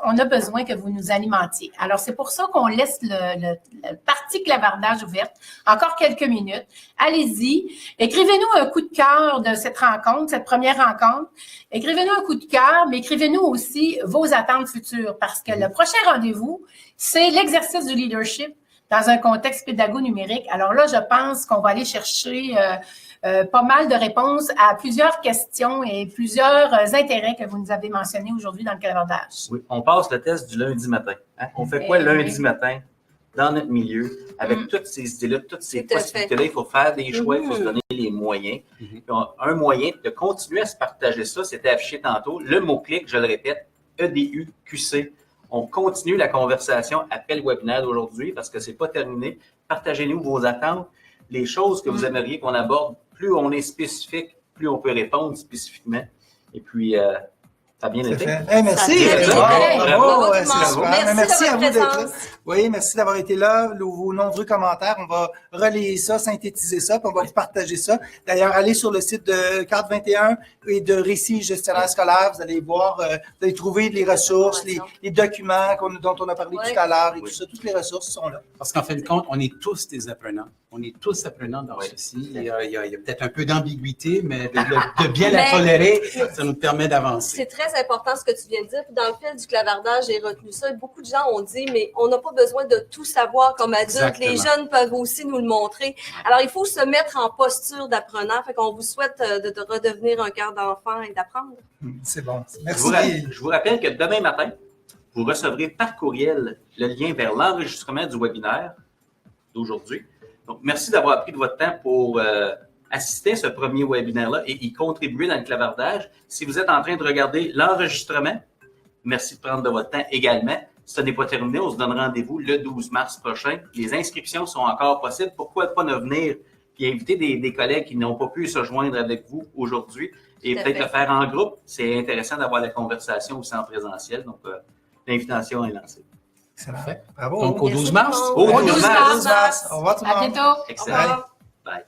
on a besoin que vous nous alimentiez. Alors, c'est pour ça qu'on laisse le parti clavardage ouverte encore quelques minutes. Allez-y, écrivez-nous un coup de cœur de cette rencontre, cette première rencontre. Écrivez-nous un coup de cœur, mais écrivez-nous aussi vos attentes futures, parce que le prochain rendez-vous, c'est l'exercice du leadership dans un contexte pédago-numérique. Alors là, je pense qu'on va aller chercher pas mal de réponses à plusieurs questions et plusieurs intérêts que vous nous avez mentionnés aujourd'hui dans le clavardage. Oui, on passe le test du lundi matin. Hein? On fait quoi Eh le lundi oui. matin dans notre milieu avec toutes ces idées-là, toutes ces Tout à possibilités-là? Il faut faire des choix, il faut se donner les moyens. Puis un moyen de continuer à se partager ça, c'était affiché tantôt. Le mot-clic, je le répète, EDUQC. On continue la conversation après le webinaire d'aujourd'hui parce que c'est pas terminé. Partagez-nous vos attentes, les choses que vous aimeriez qu'on aborde. Plus on est spécifique, plus on peut répondre spécifiquement. Et puis, ça a bien été. Merci. Ça a bien Bravo, été. bravo, Bravo, ouais, tout le monde. c'est super. Merci de à votre vous d'être là. présence. Oui, merci d'avoir été là. Vos nombreux commentaires, on va relayer ça, synthétiser ça, puis on va partager ça. D'ailleurs, allez sur le site de Carte 21 et de Récit gestionnaire scolaire. Vous allez voir, vous allez trouver les ressources, les documents dont on a parlé tout à l'heure et tout ça. Toutes les ressources sont là. Parce qu'en fin de compte, on est tous des apprenants. On est tous apprenants dans ceci. Il y a peut-être un peu d'ambiguïté, mais de bien la Mais- tolérer, ça nous permet d'avancer. C'est très important ce que tu viens de dire. Puis dans le fil du clavardage, j'ai retenu ça. Et beaucoup de gens ont dit, mais on n'a pas besoin de tout savoir comme adulte. Exactement. Les jeunes peuvent aussi nous le montrer. Alors, il faut se mettre en posture d'apprenant. Fait qu'on vous souhaite de redevenir un cœur d'enfant et d'apprendre. C'est bon. Je Merci. vous rappelle que demain matin, vous recevrez par courriel le lien vers l'enregistrement du webinaire d'aujourd'hui. Donc, merci d'avoir pris de votre temps pour assister à ce premier webinaire-là et y contribuer dans le clavardage. Si vous êtes en train de regarder l'enregistrement, merci de prendre de votre temps également. Ce n'est pas terminé, on se donne rendez-vous le 12 mars prochain. Les inscriptions sont encore possibles. Pourquoi pas ne venir et inviter des collègues qui n'ont pas pu se joindre avec vous aujourd'hui et Tout à peut-être fait. le faire en groupe. C'est intéressant d'avoir la conversation aussi en présentiel. Donc, l'invitation est lancée. Excellent. Parfait. Bravo. Donc, au Merci 12 tout mars. le monde. Au 12 mars. Au revoir tout le À monde. bientôt. Excellent. Au revoir. Bye.